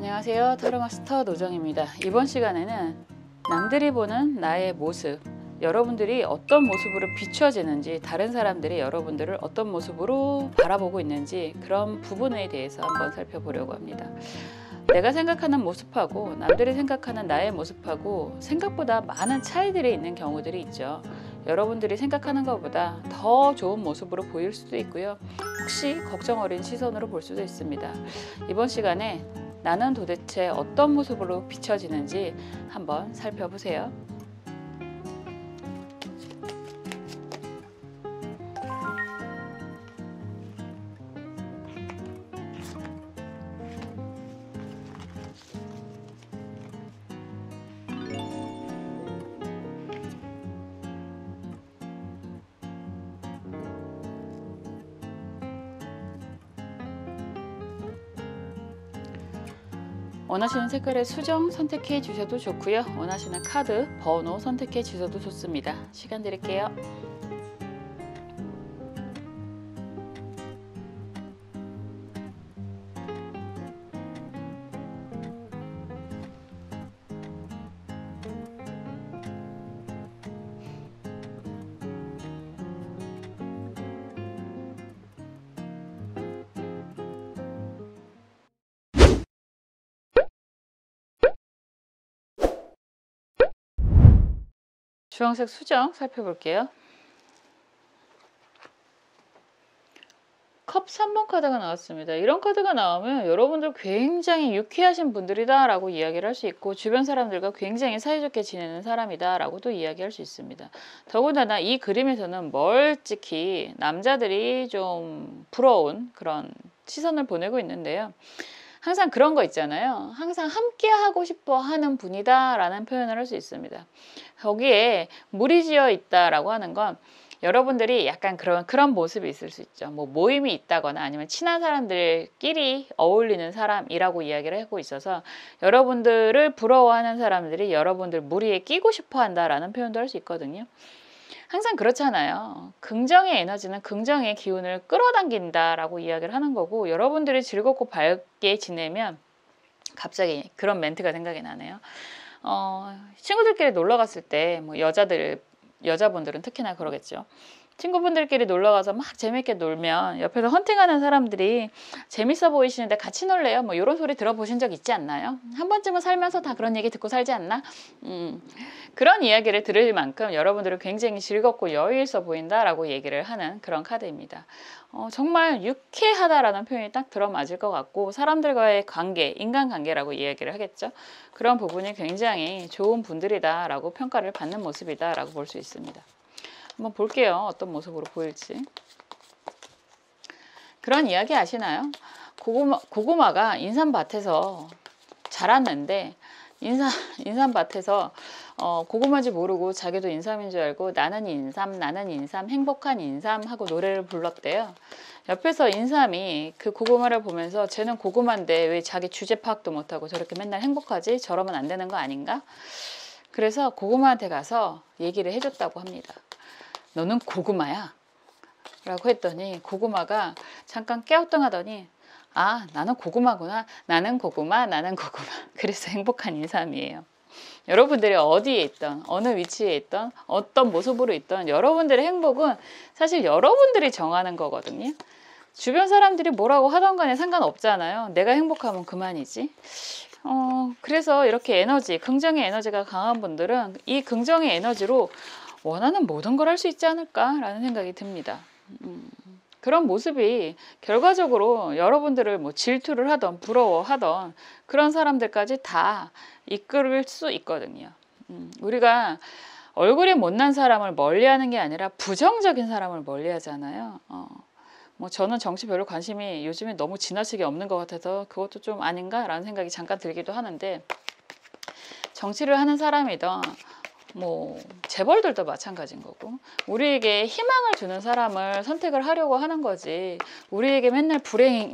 안녕하세요. 타로마스터 노정입니다. 이번 시간에는 남들이 보는 나의 모습, 여러분들이 어떤 모습으로 비춰지는지, 다른 사람들이 여러분들을 어떤 모습으로 바라보고 있는지 그런 부분에 대해서 한번 살펴보려고 합니다. 내가 생각하는 모습하고 남들이 생각하는 나의 모습하고 생각보다 많은 차이들이 있는 경우들이 있죠. 여러분들이 생각하는 것보다 더 좋은 모습으로 보일 수도 있고요. 혹시 걱정 어린 시선으로 볼 수도 있습니다. 이번 시간에 나는 도대체 어떤 모습으로 비춰지는지 한번 살펴보세요. 원하시는 색깔의 수정 선택해 주셔도 좋고요. 원하시는 카드, 번호 선택해 주셔도 좋습니다. 시간 드릴게요. 주황색 수정 살펴볼게요. 컵 3번 카드가 나왔습니다. 이런 카드가 나오면 여러분들 굉장히 유쾌하신 분들이다 라고 이야기를 할 수 있고, 주변 사람들과 굉장히 사이좋게 지내는 사람이다 라고도 이야기할 수 있습니다. 더군다나 이 그림에서는 멀찍이 남자들이 좀 부러운 그런 시선을 보내고 있는데요. 항상 그런 거 있잖아요. 항상 함께 하고 싶어 하는 분이다 라는 표현을 할 수 있습니다. 거기에 무리지어 있다라고 하는 건 여러분들이 약간 그런 모습이 있을 수 있죠. 뭐 모임이 있다거나 아니면 친한 사람들끼리 어울리는 사람이라고 이야기를 하고 있어서, 여러분들을 부러워하는 사람들이 여러분들 무리에 끼고 싶어 한다라는 표현도 할 수 있거든요. 항상 그렇잖아요. 긍정의 에너지는 긍정의 기운을 끌어당긴다라고 이야기를 하는 거고, 여러분들이 즐겁고 밝게 지내면 갑자기 그런 멘트가 생각이 나네요. 친구들끼리 놀러 갔을 때, 뭐 여자분들은 특히나 그러겠죠. 친구분들끼리 놀러 가서 막 재밌게 놀면 옆에서 헌팅하는 사람들이 재밌어 보이시는데 같이 놀래요? 뭐 이런 소리 들어보신 적 있지 않나요? 한 번쯤은 살면서 다 그런 얘기 듣고 살지 않나? 그런 이야기를 들을 만큼 여러분들은 굉장히 즐겁고 여유 있어 보인다라고 얘기를 하는 그런 카드입니다. 정말 유쾌하다라는 표현이 딱 들어맞을 것 같고, 사람들과의 관계, 인간관계라고 이야기를 하겠죠. 그런 부분이 굉장히 좋은 분들이다라고 평가를 받는 모습이다라고 볼 수 있습니다. 한번 볼게요. 어떤 모습으로 보일지. 그런 이야기 아시나요? 고구마가 인삼밭에서 자랐는데, 인삼밭에서 고구마인지 모르고 자기도 인삼인 줄 알고 나는 인삼, 나는 인삼, 행복한 인삼 하고 노래를 불렀대요. 옆에서 인삼이 그 고구마를 보면서 쟤는 고구마인데 왜 자기 주제 파악도 못하고 저렇게 맨날 행복하지? 저러면 안 되는 거 아닌가? 그래서 고구마한테 가서 얘기를 해줬다고 합니다. 너는 고구마야 라고 했더니 고구마가 잠깐 깨우뚱하더니, 아, 나는 고구마구나. 나는 고구마, 나는 고구마. 그래서 행복한 인삼이에요. 여러분들이 어디에 있던, 어느 위치에 있던, 어떤 모습으로 있던 여러분들의 행복은 사실 여러분들이 정하는 거거든요. 주변 사람들이 뭐라고 하던 간에 상관없잖아요. 내가 행복하면 그만이지. 그래서 이렇게 에너지, 긍정의 에너지가 강한 분들은 이 긍정의 에너지로 원하는 모든 걸 할 수 있지 않을까라는 생각이 듭니다. 그런 모습이 결과적으로 여러분들을 뭐 질투를 하던 부러워하던 그런 사람들까지 다 이끌을 수 있거든요. 우리가 얼굴이 못난 사람을 멀리하는 게 아니라 부정적인 사람을 멀리하잖아요. 뭐 저는 정치 별로 관심이 요즘에 너무 지나치게 없는 것 같아서 그것도 좀 아닌가라는 생각이 잠깐 들기도 하는데, 정치를 하는 사람이든 뭐 재벌들도 마찬가지인 거고, 우리에게 희망을 주는 사람을 선택을 하려고 하는 거지, 우리에게 맨날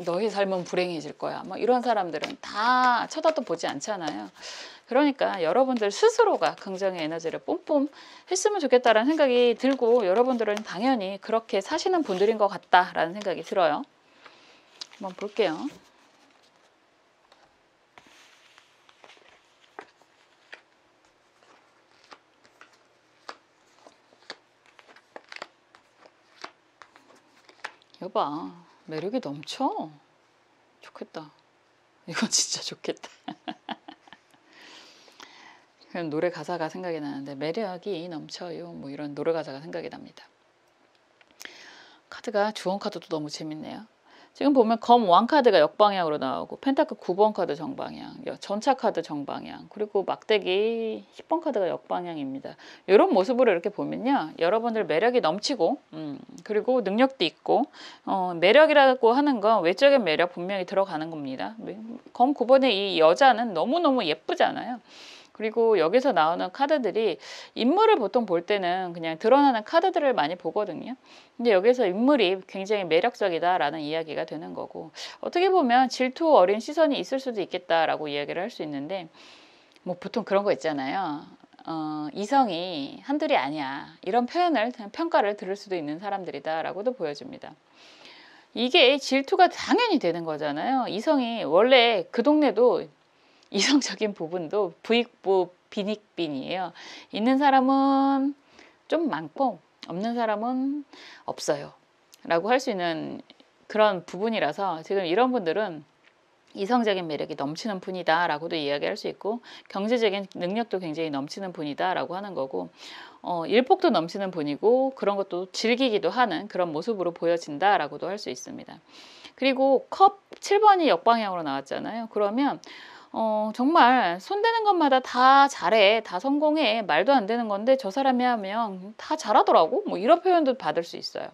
너희 삶은 불행해질 거야 뭐 이런 사람들은 다 쳐다도 보지 않잖아요. 그러니까 여러분들 스스로가 긍정의 에너지를 뿜뿜 했으면 좋겠다라는 생각이 들고, 여러분들은 당연히 그렇게 사시는 분들인 것 같다라는 생각이 들어요. 한번 볼게요. 여봐, 매력이 넘쳐. 좋겠다. 이건 진짜 좋겠다. 그냥 노래 가사가 생각이 나는데 매력이 넘쳐요. 뭐 이런 노래 가사가 생각이 납니다. 카드가 주원 카드도 너무 재밌네요. 지금 보면 검 왕 카드가 역방향으로 나오고 펜타클 9번 카드 정방향, 전차 카드 정방향, 그리고 막대기 10번 카드가 역방향입니다. 이런 모습으로 이렇게 보면요, 여러분들 매력이 넘치고 그리고 능력도 있고 매력이라고 하는 건 외적인 매력 분명히 들어가는 겁니다. 검 9번의 이 여자는 너무너무 예쁘잖아요. 그리고 여기서 나오는 카드들이 인물을 보통 볼 때는 그냥 드러나는 카드들을 많이 보거든요. 근데 여기서 인물이 굉장히 매력적이다라는 이야기가 되는 거고, 어떻게 보면 질투 어린 시선이 있을 수도 있겠다라고 이야기를 할 수 있는데, 뭐 보통 그런 거 있잖아요. 이성이 한둘이 아니야. 이런 표현을, 평가를 들을 수도 있는 사람들이다라고도 보여집니다. 이게 질투가 당연히 되는 거잖아요. 이성이 원래 그 동네도 이성적인 부분도 부익부 빈익빈이에요. 있는 사람은 좀 많고 없는 사람은 없어요 라고 할 수 있는 그런 부분이라서, 지금 이런 분들은 이성적인 매력이 넘치는 분이다 라고도 이야기할 수 있고, 경제적인 능력도 굉장히 넘치는 분이다 라고 하는 거고, 일복도 넘치는 분이고 그런 것도 즐기기도 하는 그런 모습으로 보여진다 라고도 할 수 있습니다. 그리고 컵 7번이 역방향으로 나왔잖아요. 그러면 정말 손대는 것마다 다 잘해, 다 성공해, 말도 안 되는 건데 저 사람이 하면 다 잘하더라고, 뭐 이런 표현도 받을 수 있어요.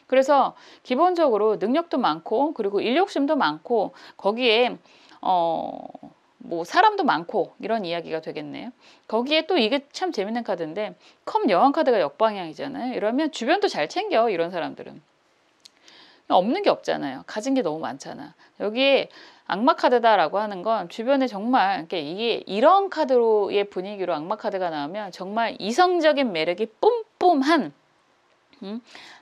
그래서 기본적으로 능력도 많고 그리고 인력심도 많고 거기에 뭐 사람도 많고 이런 이야기가 되겠네요. 거기에 또 이게 참 재밌는 카드인데, 컵 여왕 카드가 역방향이잖아요. 이러면 주변도 잘 챙겨. 이런 사람들은 없는 게 없잖아요. 가진 게 너무 많잖아. 여기에 악마 카드다라고 하는 건 주변에 정말 이게 이런 카드로의 분위기로 악마 카드가 나오면 정말 이성적인 매력이 뿜뿜한,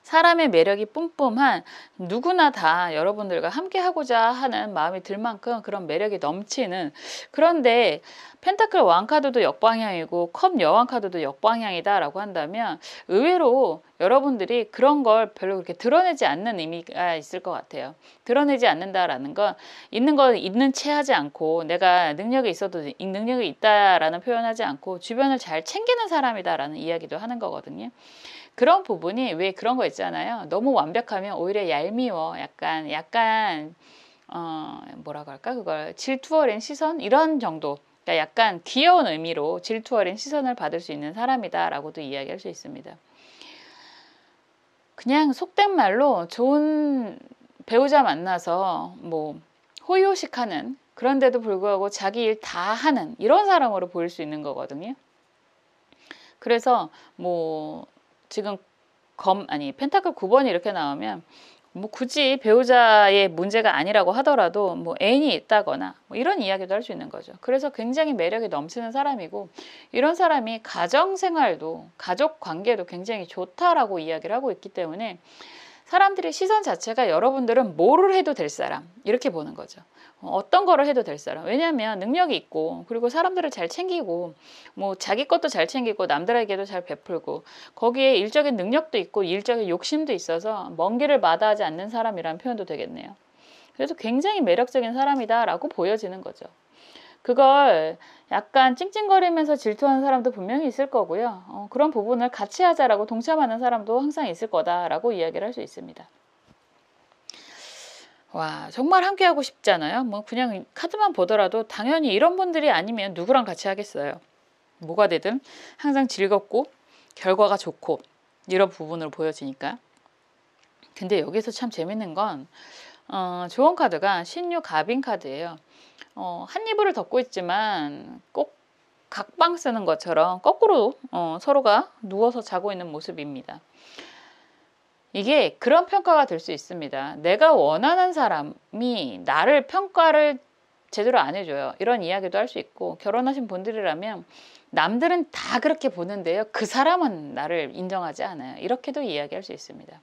사람의 매력이 뿜뿜한, 누구나 다 여러분들과 함께 하고자 하는 마음이 들 만큼 그런 매력이 넘치는, 그런데 펜타클 왕 카드도 역방향이고 컵 여왕 카드도 역방향이다 라고 한다면 의외로 여러분들이 그런 걸 별로 그렇게 드러내지 않는 의미가 있을 것 같아요. 드러내지 않는다라는 건 있는 거 있는 채 하지 않고, 내가 능력이 있어도 능력이 있다라는 표현하지 않고 주변을 잘 챙기는 사람이다라는 이야기도 하는 거거든요. 그런 부분이, 왜 그런 거 있잖아요. 너무 완벽하면 오히려 얄미워. 약간 뭐라고 할까? 그걸 질투 어린 시선? 이런 정도. 그러니까 약간 귀여운 의미로 질투 어린 시선을 받을 수 있는 사람이다라고도 이야기할 수 있습니다. 그냥 속된 말로 좋은 배우자 만나서 뭐 호의호식하는, 그런데도 불구하고 자기 일 다 하는 이런 사람으로 보일 수 있는 거거든요. 그래서 뭐 지금 펜타클 9번이 이렇게 나오면 뭐 굳이 배우자의 문제가 아니라고 하더라도 뭐 애인이 있다거나 뭐 이런 이야기도 할 수 있는 거죠. 그래서 굉장히 매력이 넘치는 사람이고, 이런 사람이 가정생활도 가족 관계도 굉장히 좋다라고 이야기를 하고 있기 때문에 사람들의 시선 자체가 여러분들은 뭐를 해도 될 사람, 이렇게 보는 거죠. 어떤 거를 해도 될 사람. 왜냐하면 능력이 있고 그리고 사람들을 잘 챙기고 뭐 자기 것도 잘 챙기고 남들에게도 잘 베풀고 거기에 일적인 능력도 있고 일적인 욕심도 있어서 먼 길을 마다하지 않는 사람이라는 표현도 되겠네요. 그래서 굉장히 매력적인 사람이다라고 보여지는 거죠. 그걸 약간 찡찡거리면서 질투하는 사람도 분명히 있을 거고요. 그런 부분을 같이 하자라고 동참하는 사람도 항상 있을 거다라고 이야기를 할 수 있습니다. 와, 정말 함께하고 싶잖아요. 뭐 그냥 카드만 보더라도 당연히 이런 분들이 아니면 누구랑 같이 하겠어요. 뭐가 되든 항상 즐겁고 결과가 좋고 이런 부분으로 보여지니까. 근데 여기서 참 재밌는 건 조언 카드가 신유 가빈 카드예요. 한 이불을 덮고 있지만 꼭 각방 쓰는 것처럼 거꾸로 서로가 누워서 자고 있는 모습입니다. 이게 그런 평가가 될 수 있습니다. 내가 원하는 사람이 나를 평가를 제대로 안 해줘요. 이런 이야기도 할 수 있고, 결혼하신 분들이라면 남들은 다 그렇게 보는데요, 그 사람은 나를 인정하지 않아요. 이렇게도 이야기할 수 있습니다.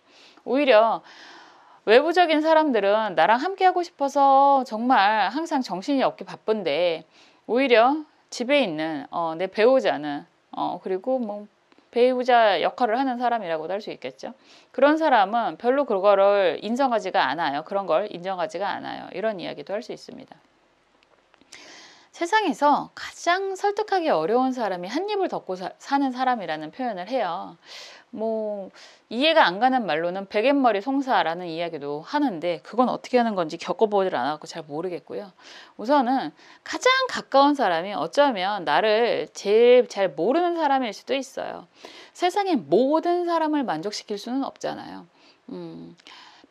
오히려 외부적인 사람들은 나랑 함께하고 싶어서 정말 항상 정신이 없게 바쁜데, 오히려 집에 있는 내 배우자는 그리고 뭐 배우자 역할을 하는 사람이라고도 할 수 있겠죠. 그런 사람은 별로 그거를 인정하지가 않아요. 그런 걸 인정하지가 않아요. 이런 이야기도 할 수 있습니다. 세상에서 가장 설득하기 어려운 사람이 한 입을 덮고 사는 사람이라는 표현을 해요. 뭐 이해가 안 가는 말로는 베갯머리 송사라는 이야기도 하는데 그건 어떻게 하는 건지 겪어보질 않았고 잘 모르겠고요. 우선은 가장 가까운 사람이 어쩌면 나를 제일 잘 모르는 사람일 수도 있어요. 세상의 모든 사람을 만족시킬 수는 없잖아요.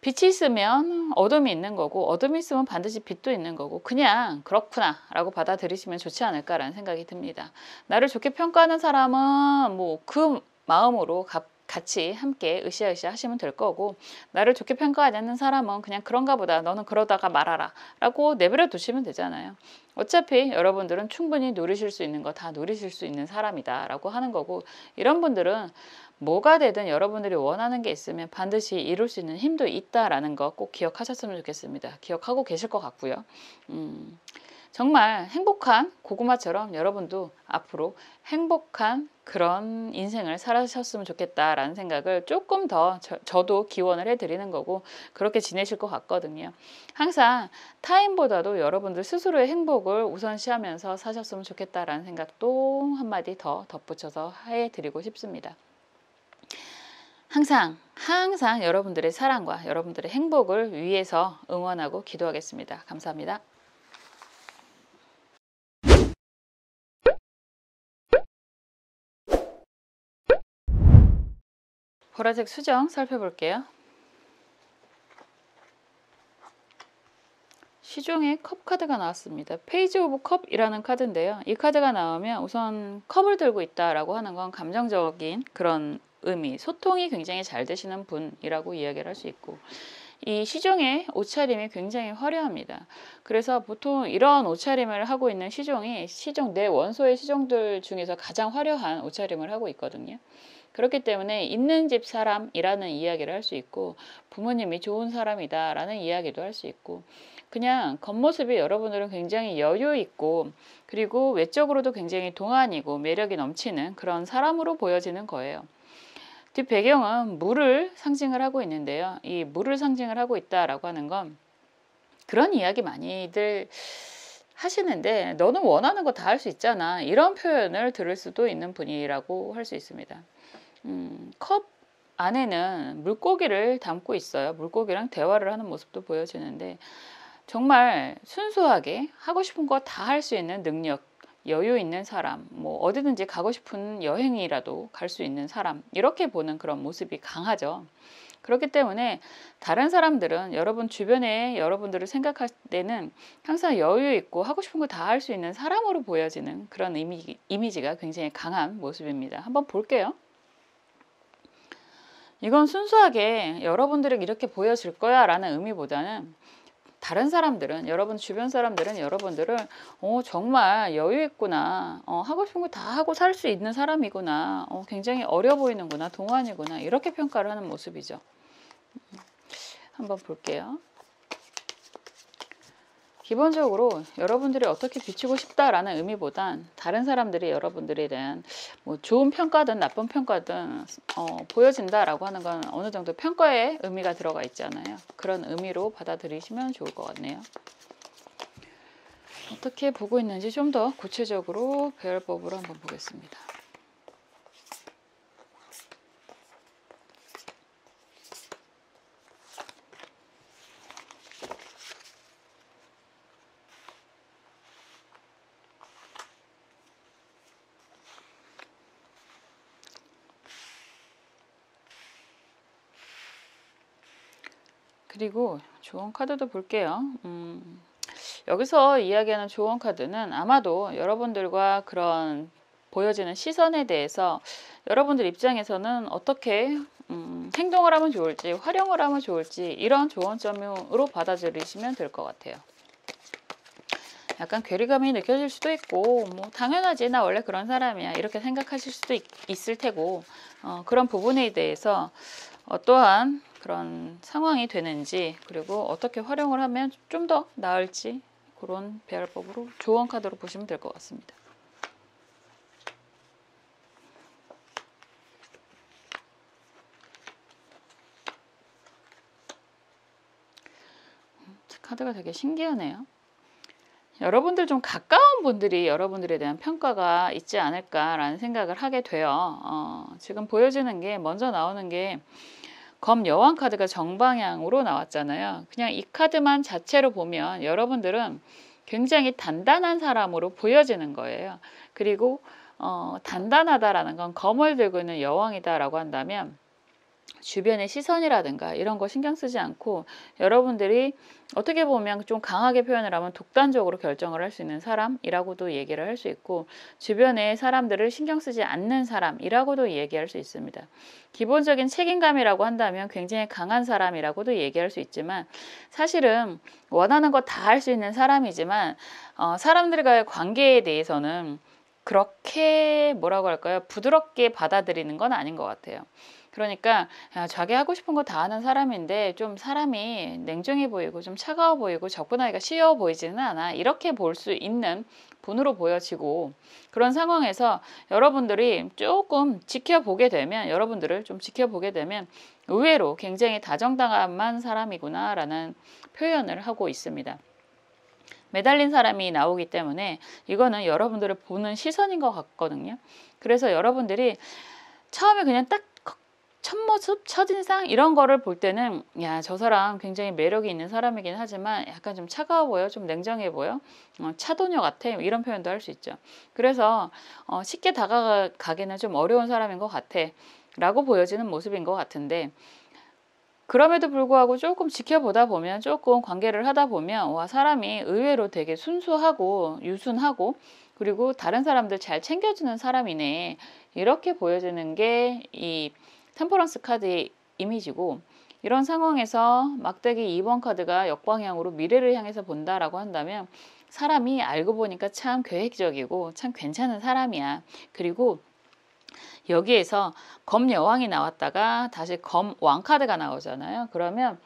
빛이 있으면 어둠이 있는 거고 어둠이 있으면 반드시 빛도 있는 거고 그냥 그렇구나 라고 받아들이시면 좋지 않을까라는 생각이 듭니다. 나를 좋게 평가하는 사람은 뭐 그 마음으로 같이 함께 으쌰으쌰 하시면 될 거고 나를 좋게 평가하지 않는 사람은 그냥 그런가 보다 너는 그러다가 말아라 라고 내버려 두시면 되잖아요. 어차피 여러분들은 충분히 누리실 수 있는 거 다 누리실 수 있는 사람이다 라고 하는 거고 이런 분들은 뭐가 되든 여러분들이 원하는 게 있으면 반드시 이룰 수 있는 힘도 있다라는 거 꼭 기억하셨으면 좋겠습니다. 기억하고 계실 것 같고요. 정말 행복한 고구마처럼 여러분도 앞으로 행복한 그런 인생을 살아셨으면 좋겠다라는 생각을 조금 더 저도 기원을 해드리는 거고 그렇게 지내실 것 같거든요. 항상 타인보다도 여러분들 스스로의 행복을 우선시하면서 사셨으면 좋겠다라는 생각도 한마디 더 덧붙여서 해드리고 싶습니다. 항상 여러분들의 사랑과 여러분들의 행복을 위해서 응원하고 기도하겠습니다. 감사합니다. 보라색 수정 살펴볼게요. 시종의 컵 카드가 나왔습니다. 페이지 오브 컵이라는 카드인데요. 이 카드가 나오면 우선 컵을 들고 있다라고 하는 건 감정적인 그런 의미, 소통이 굉장히 잘 되시는 분이라고 이야기를 할 수 있고 이 시종의 옷차림이 굉장히 화려합니다. 그래서 보통 이런 옷차림을 하고 있는 시종이 시종 내 원소의 시종들 중에서 가장 화려한 옷차림을 하고 있거든요. 그렇기 때문에 있는 집 사람이라는 이야기를 할 수 있고 부모님이 좋은 사람이다 라는 이야기도 할 수 있고 그냥 겉모습이 여러분들은 굉장히 여유 있고 그리고 외적으로도 굉장히 동안이고 매력이 넘치는 그런 사람으로 보여지는 거예요. 뒷 배경은 물을 상징을 하고 있는데요. 이 물을 상징을 하고 있다라고 하는 건 그런 이야기 많이들 하시는데 너는 원하는 거 다 할 수 있잖아. 이런 표현을 들을 수도 있는 분이라고 할 수 있습니다. 컵 안에는 물고기를 담고 있어요. 물고기랑 대화를 하는 모습도 보여지는데 정말 순수하게 하고 싶은 거 다 할 수 있는 능력, 여유 있는 사람, 뭐 어디든지 가고 싶은 여행이라도 갈 수 있는 사람 이렇게 보는 그런 모습이 강하죠. 그렇기 때문에 다른 사람들은 여러분 주변에 여러분들을 생각할 때는 항상 여유 있고 하고 싶은 거 다 할 수 있는 사람으로 보여지는 그런 이미지가 굉장히 강한 모습입니다. 한번 볼게요. 이건 순수하게 여러분들에게 이렇게 보여질 거야 라는 의미보다는 다른 사람들은 여러분 주변 사람들은 여러분들을 정말 여유 있구나 하고 싶은 거 다 하고 살 수 있는 사람이구나 굉장히 어려 보이는구나 동안이구나 이렇게 평가를 하는 모습이죠. 한번 볼게요. 기본적으로 여러분들이 어떻게 비추고 싶다라는 의미보단 다른 사람들이 여러분들에 대한 뭐 좋은 평가든 나쁜 평가든 보여진다라고 하는 건 어느 정도 평가의 의미가 들어가 있잖아요. 그런 의미로 받아들이시면 좋을 것 같네요. 어떻게 보고 있는지 좀 더 구체적으로 배열법으로 한번 보겠습니다. 그리고 조언 카드도 볼게요. 여기서 이야기하는 조언 카드는 아마도 여러분들과 그런 보여지는 시선에 대해서 여러분들 입장에서는 어떻게 행동을 하면 좋을지 활용을 하면 좋을지 이런 조언점으로 받아들이시면 될 것 같아요. 약간 괴리감이 느껴질 수도 있고 뭐 당연하지 나 원래 그런 사람이야 이렇게 생각하실 수도 있을 테고 그런 부분에 대해서 어떠한 그런 상황이 되는지 그리고 어떻게 활용을 하면 좀 더 나을지 그런 배열법으로 조언 카드로 보시면 될 것 같습니다. 카드가 되게 신기하네요. 여러분들 좀 가까운 분들이 여러분들에 대한 평가가 있지 않을까라는 생각을 하게 돼요. 지금 보여지는 게 먼저 나오는 게 검 여왕 카드가 정방향으로 나왔잖아요. 그냥 이 카드만 자체로 보면 여러분들은 굉장히 단단한 사람으로 보여지는 거예요. 그리고 단단하다라는 건 검을 들고 있는 여왕이다라고 한다면 주변의 시선이라든가 이런 거 신경 쓰지 않고 여러분들이 어떻게 보면 좀 강하게 표현을 하면 독단적으로 결정을 할 수 있는 사람이라고도 얘기를 할 수 있고 주변의 사람들을 신경 쓰지 않는 사람이라고도 얘기할 수 있습니다. 기본적인 책임감이라고 한다면 굉장히 강한 사람이라고도 얘기할 수 있지만 사실은 원하는 거 다 할 수 있는 사람이지만 사람들과의 관계에 대해서는 그렇게 뭐라고 할까요? 부드럽게 받아들이는 건 아닌 것 같아요. 그러니까 자기 하고 싶은 거 다 하는 사람인데 좀 사람이 냉정해 보이고 좀 차가워 보이고 접근하기가 쉬워 보이지는 않아. 이렇게 볼 수 있는 분으로 보여지고 그런 상황에서 여러분들이 조금 지켜보게 되면 여러분들을 좀 지켜보게 되면 의외로 굉장히 다정다감한 사람이구나 라는 표현을 하고 있습니다. 매달린 사람이 나오기 때문에 이거는 여러분들을 보는 시선인 것 같거든요. 그래서 여러분들이 처음에 그냥 딱 첫모습, 첫인상 이런 거를 볼 때는 야, 저 사람 굉장히 매력이 있는 사람이긴 하지만 약간 좀 차가워 보여, 좀 냉정해 보여, 차도녀 같아 이런 표현도 할 수 있죠. 그래서 쉽게 다가가기는 좀 어려운 사람인 것 같아 라고 보여지는 모습인 것 같은데 그럼에도 불구하고 조금 지켜보다 보면 조금 관계를 하다 보면 와 사람이 의외로 되게 순수하고 유순하고 그리고 다른 사람들 잘 챙겨주는 사람이네 이렇게 보여지는 게 이 템퍼런스 카드의 이미지고 이런 상황에서 막대기 2번 카드가 역방향으로 미래를 향해서 본다라고 한다면 사람이 알고 보니까 참 계획적이고 참 괜찮은 사람이야. 그리고 여기에서 검 여왕이 나왔다가 다시 검 왕 카드가 나오잖아요. 그러면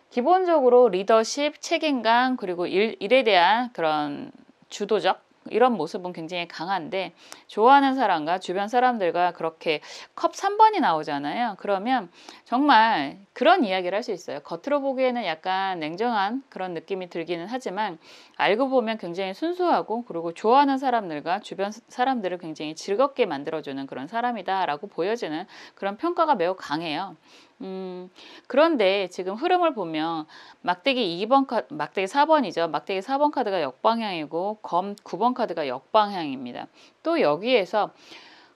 기본적으로 리더십, 책임감 그리고 일에 대한 그런 주도적 이런 모습은 굉장히 강한데 좋아하는 사람과 주변 사람들과 그렇게 컵 3번이 나오잖아요. 그러면 정말 그런 이야기를 할 수 있어요. 겉으로 보기에는 약간 냉정한 그런 느낌이 들기는 하지만 알고 보면 굉장히 순수하고 그리고 좋아하는 사람들과 주변 사람들을 굉장히 즐겁게 만들어주는 그런 사람이다 라고 보여지는 그런 평가가 매우 강해요. 그런데 지금 흐름을 보면 막대기 4번이죠. 막대기 4번 카드가 역방향이고 검 9번 카드가 역방향입니다. 또 여기에서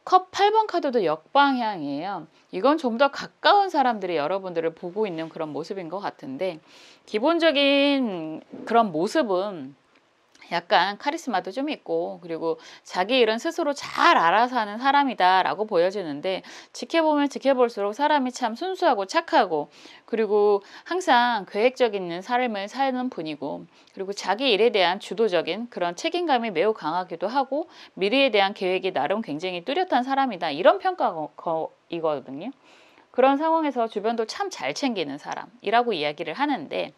컵 8번 카드도 역방향이에요. 이건 좀 더 가까운 사람들이 여러분들을 보고 있는 그런 모습인 것 같은데 기본적인 그런 모습은 약간 카리스마도 좀 있고 그리고 자기 일은 스스로 잘 알아서 하는 사람이다 라고 보여지는데 지켜보면 지켜볼수록 사람이 참 순수하고 착하고 그리고 항상 계획적인 삶을 사는 분이고 그리고 자기 일에 대한 주도적인 그런 책임감이 매우 강하기도 하고 미래에 대한 계획이 나름 굉장히 뚜렷한 사람이다 이런 평가이거든요. 그런 상황에서 주변도 참 잘 챙기는 사람이라고 이야기를 하는데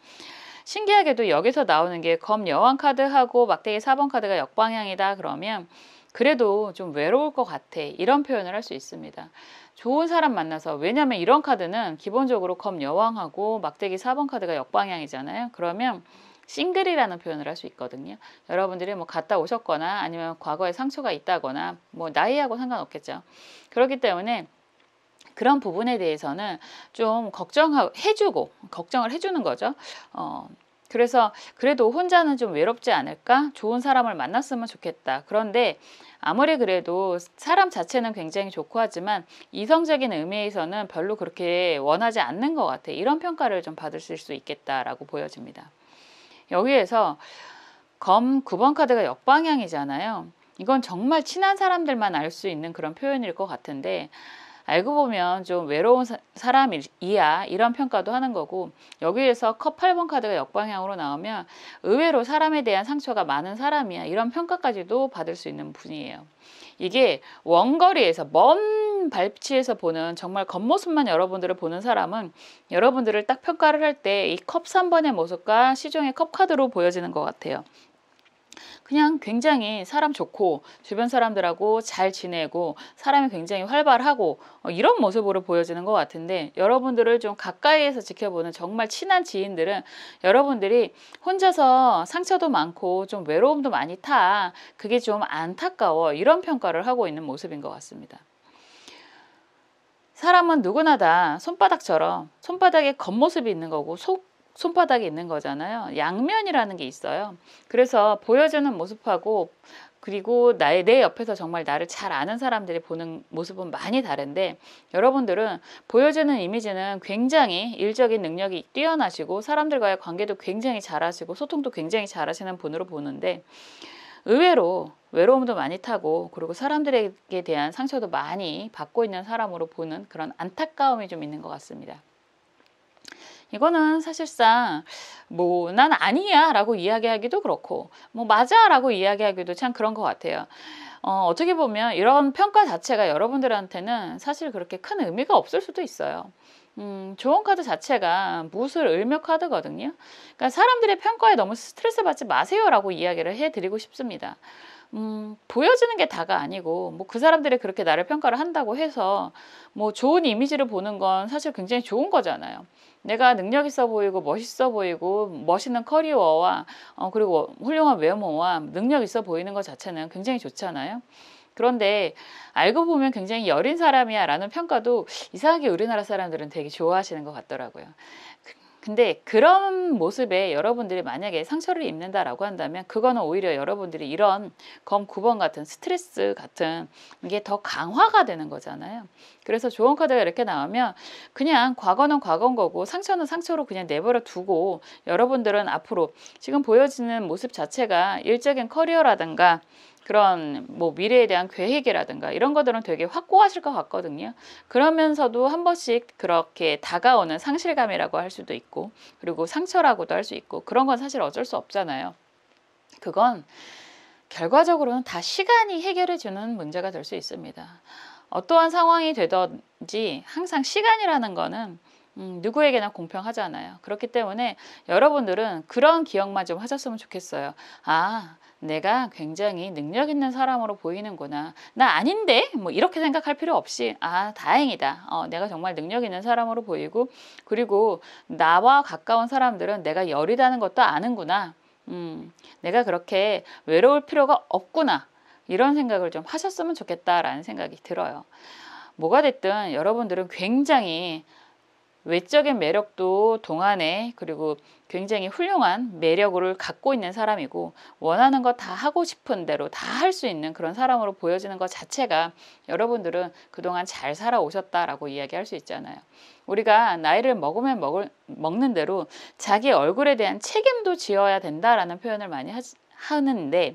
신기하게도 여기서 나오는 게 검 여왕 카드하고 막대기 4번 카드가 역방향이다 그러면 그래도 좀 외로울 것 같아 이런 표현을 할 수 있습니다. 좋은 사람 만나서 왜냐하면 이런 카드는 기본적으로 검 여왕하고 막대기 4번 카드가 역방향이잖아요. 그러면 싱글이라는 표현을 할 수 있거든요. 여러분들이 뭐 갔다 오셨거나 아니면 과거에 상처가 있다거나 뭐 나이하고 상관없겠죠. 그렇기 때문에 그런 부분에 대해서는 좀 걱정을 해주는 거죠. 그래서 그래도 혼자는 좀 외롭지 않을까? 좋은 사람을 만났으면 좋겠다. 그런데 아무리 그래도 사람 자체는 굉장히 좋고 하지만 이성적인 의미에서는 별로 그렇게 원하지 않는 것 같아. 이런 평가를 좀 받으실 수 있겠다라고 보여집니다. 여기에서 검 9번 카드가 역방향이잖아요. 이건 정말 친한 사람들만 알 수 있는 그런 표현일 것 같은데 알고 보면 좀 외로운 사람이야 이런 평가도 하는 거고 여기에서 컵 8번 카드가 역방향으로 나오면 의외로 사람에 대한 상처가 많은 사람이야 이런 평가까지도 받을 수 있는 분이에요. 이게 원거리에서 먼 발치에서 보는 정말 겉모습만 여러분들을 보는 사람은 여러분들을 딱 평가를 할 때 이 컵 3번의 모습과 시종의 컵 카드로 보여지는 것 같아요. 그냥 굉장히 사람 좋고 주변 사람들하고 잘 지내고 사람이 굉장히 활발하고 이런 모습으로 보여지는 것 같은데, 여러분들을 좀 가까이에서 지켜보는 정말 친한 지인들은 여러분들이 혼자서 상처도 많고 좀 외로움도 많이 타, 그게 좀 안타까워, 이런 평가를 하고 있는 모습인 것 같습니다. 사람은 누구나 다 손바닥처럼 손바닥에 겉모습이 있는 거고 손바닥이 있는 거잖아요. 양면이라는 게 있어요. 그래서 보여주는 모습하고 그리고 내 옆에서 정말 나를 잘 아는 사람들이 보는 모습은 많이 다른데, 여러분들은 보여주는 이미지는 굉장히 일적인 능력이 뛰어나시고 사람들과의 관계도 굉장히 잘하시고 소통도 굉장히 잘하시는 분으로 보는데, 의외로 외로움도 많이 타고 그리고 사람들에게 대한 상처도 많이 받고 있는 사람으로 보는 그런 안타까움이 좀 있는 것 같습니다. 이거는 사실상 뭐 난 아니야 라고 이야기하기도 그렇고 뭐 맞아 라고 이야기하기도 참 그런 것 같아요. 어떻게 보면 이런 평가 자체가 여러분들한테는 사실 그렇게 큰 의미가 없을 수도 있어요. 좋은 카드 자체가 무술 을묘 카드거든요. 그러니까 사람들의 평가에 너무 스트레스 받지 마세요 라고 이야기를 해드리고 싶습니다. 보여지는 게 다가 아니고 뭐 그 사람들이 그렇게 나를 평가를 한다고 해서 뭐 좋은 이미지를 보는 건 사실 굉장히 좋은 거잖아요. 내가 능력 있어 보이고 멋있어 보이고 멋있는 커리어와 그리고 훌륭한 외모와 능력 있어 보이는 것 자체는 굉장히 좋잖아요. 그런데 알고 보면 굉장히 여린 사람이야 라는 평가도 이상하게 우리나라 사람들은 되게 좋아하시는 것 같더라고요. 근데 그런 모습에 여러분들이 만약에 상처를 입는다라고 한다면 그거는 오히려 여러분들이 이런 검 9번 같은 스트레스 같은 게 더 강화가 되는 거잖아요. 그래서 좋은 카드가 이렇게 나오면 그냥 과거는 과거인 거고 상처는 상처로 그냥 내버려 두고, 여러분들은 앞으로 지금 보여지는 모습 자체가 일적인 커리어라든가 그런 뭐 미래에 대한 계획이라든가 이런 것들은 되게 확고하실 것 같거든요. 그러면서도 한 번씩 그렇게 다가오는 상실감이라고 할 수도 있고 그리고 상처라고도 할 수 있고, 그런 건 사실 어쩔 수 없잖아요. 그건 결과적으로는 다 시간이 해결해 주는 문제가 될 수 있습니다. 어떠한 상황이 되든지 항상 시간이라는 거는 누구에게나 공평하잖아요. 그렇기 때문에 여러분들은 그런 기억만 좀 하셨으면 좋겠어요. 아, 내가 굉장히 능력 있는 사람으로 보이는구나. 나 아닌데? 뭐 이렇게 생각할 필요 없이, 아, 다행이다. 내가 정말 능력 있는 사람으로 보이고, 그리고 나와 가까운 사람들은 내가 여리다는 것도 아는구나. 내가 그렇게 외로울 필요가 없구나. 이런 생각을 좀 하셨으면 좋겠다라는 생각이 들어요. 뭐가 됐든 여러분들은 굉장히 외적인 매력도 동안에 그리고 굉장히 훌륭한 매력을 갖고 있는 사람이고, 원하는 거 다 하고 싶은 대로 다 할 수 있는 그런 사람으로 보여지는 것 자체가 여러분들은 그동안 잘 살아오셨다라고 이야기할 수 있잖아요. 우리가 나이를 먹으면 먹는 대로 자기 얼굴에 대한 책임도 지어야 된다라는 표현을 많이 하는데,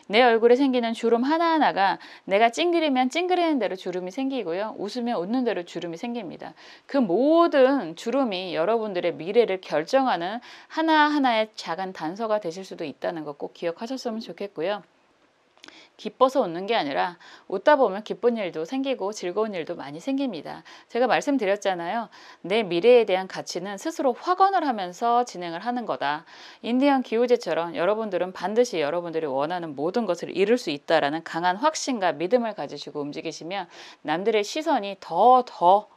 내 얼굴에 생기는 주름 하나하나가 내가 찡그리면 찡그리는 대로 주름이 생기고요. 웃으면 웃는 대로 주름이 생깁니다. 그 모든 주름이 여러분들의 미래를 결정하는 하나하나의 작은 단서가 되실 수도 있다는 거 꼭 기억하셨으면 좋겠고요. 기뻐서 웃는 게 아니라 웃다 보면 기쁜 일도 생기고 즐거운 일도 많이 생깁니다. 제가 말씀드렸잖아요. 내 미래에 대한 가치는 스스로 확언을 하면서 진행을 하는 거다. 인디언 기우제처럼 여러분들은 반드시 여러분들이 원하는 모든 것을 이룰 수 있다라는 강한 확신과 믿음을 가지시고 움직이시면 남들의 시선이 더욱더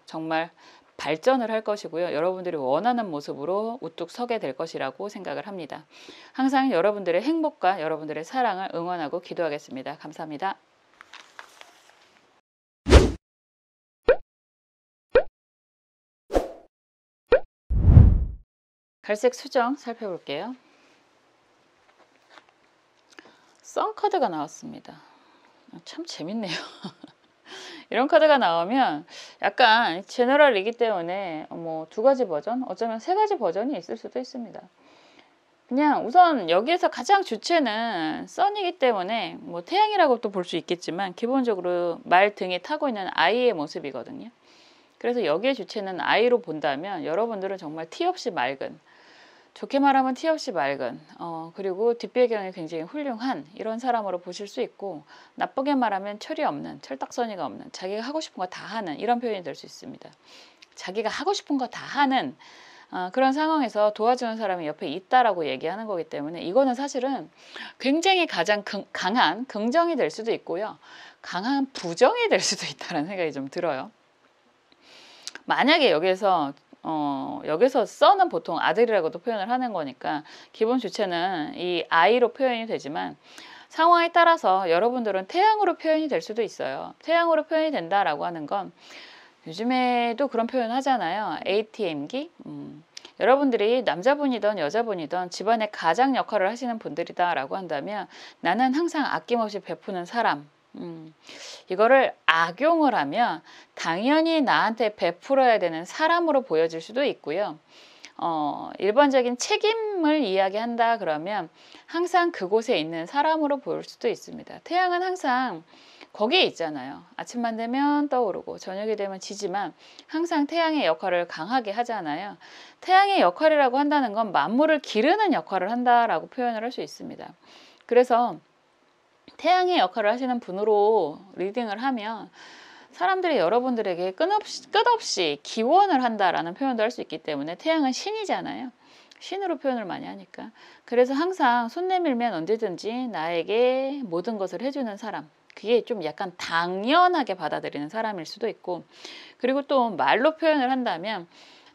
정말 발전을 할 것이고요. 여러분들이 원하는 모습으로 우뚝 서게 될 것이라고 생각을 합니다. 항상 여러분들의 행복과 여러분들의 사랑을 응원하고 기도하겠습니다. 감사합니다. 갈색 수정 살펴볼게요. 썬 카드가 나왔습니다. 참 재밌네요. 이런 카드가 나오면 약간 제너럴이기 때문에 뭐 2가지 버전, 어쩌면 3가지 버전이 있을 수도 있습니다. 그냥 우선 여기에서 가장 주체는 썬이기 때문에 뭐 태양이라고 또 볼 수 있겠지만 기본적으로 말 등에 타고 있는 아이의 모습이거든요. 그래서 여기에 주체는 아이로 본다면 여러분들은 정말 티 없이 맑은, 좋게 말하면 티 없이 맑은, 그리고 뒷배경이 굉장히 훌륭한 이런 사람으로 보실 수 있고, 나쁘게 말하면 철이 없는, 철딱서니가 없는, 자기가 하고 싶은 거 다 하는 이런 표현이 될 수 있습니다. 자기가 하고 싶은 거 다 하는 그런 상황에서 도와주는 사람이 옆에 있다라고 얘기하는 거기 때문에 이거는 사실은 굉장히 가장 강한 긍정이 될 수도 있고요. 강한 부정이 될 수도 있다는 생각이 좀 들어요. 만약에 여기서 써는 보통 아들이라고도 표현을 하는 거니까 기본 주체는 이 아이로 표현이 되지만 상황에 따라서 여러분들은 태양으로 표현이 될 수도 있어요. 태양으로 표현이 된다라고 하는 건 요즘에도 그런 표현 하잖아요. ATM기. 여러분들이 남자분이든 여자분이든 집안의 가장 역할을 하시는 분들이다 라고 한다면 나는 항상 아낌없이 베푸는 사람. 이거를 악용을 하면 당연히 나한테 베풀어야 되는 사람으로 보여질 수도 있고요. 일반적인 책임을 이야기한다 그러면 항상 그곳에 있는 사람으로 보일 수도 있습니다. 태양은 항상 거기에 있잖아요. 아침만 되면 떠오르고 저녁이 되면 지지만 항상 태양의 역할을 강하게 하잖아요. 태양의 역할이라고 한다는 건 만물을 기르는 역할을 한다라고 표현을 할 수 있습니다. 그래서 태양의 역할을 하시는 분으로 리딩을 하면 사람들이 여러분들에게 끝없이 기원을 한다라는 표현도 할 수 있기 때문에 태양은 신이잖아요. 신으로 표현을 많이 하니까. 그래서 항상 손 내밀면 언제든지 나에게 모든 것을 해주는 사람. 그게 좀 약간 당연하게 받아들이는 사람일 수도 있고, 그리고 또 말로 표현을 한다면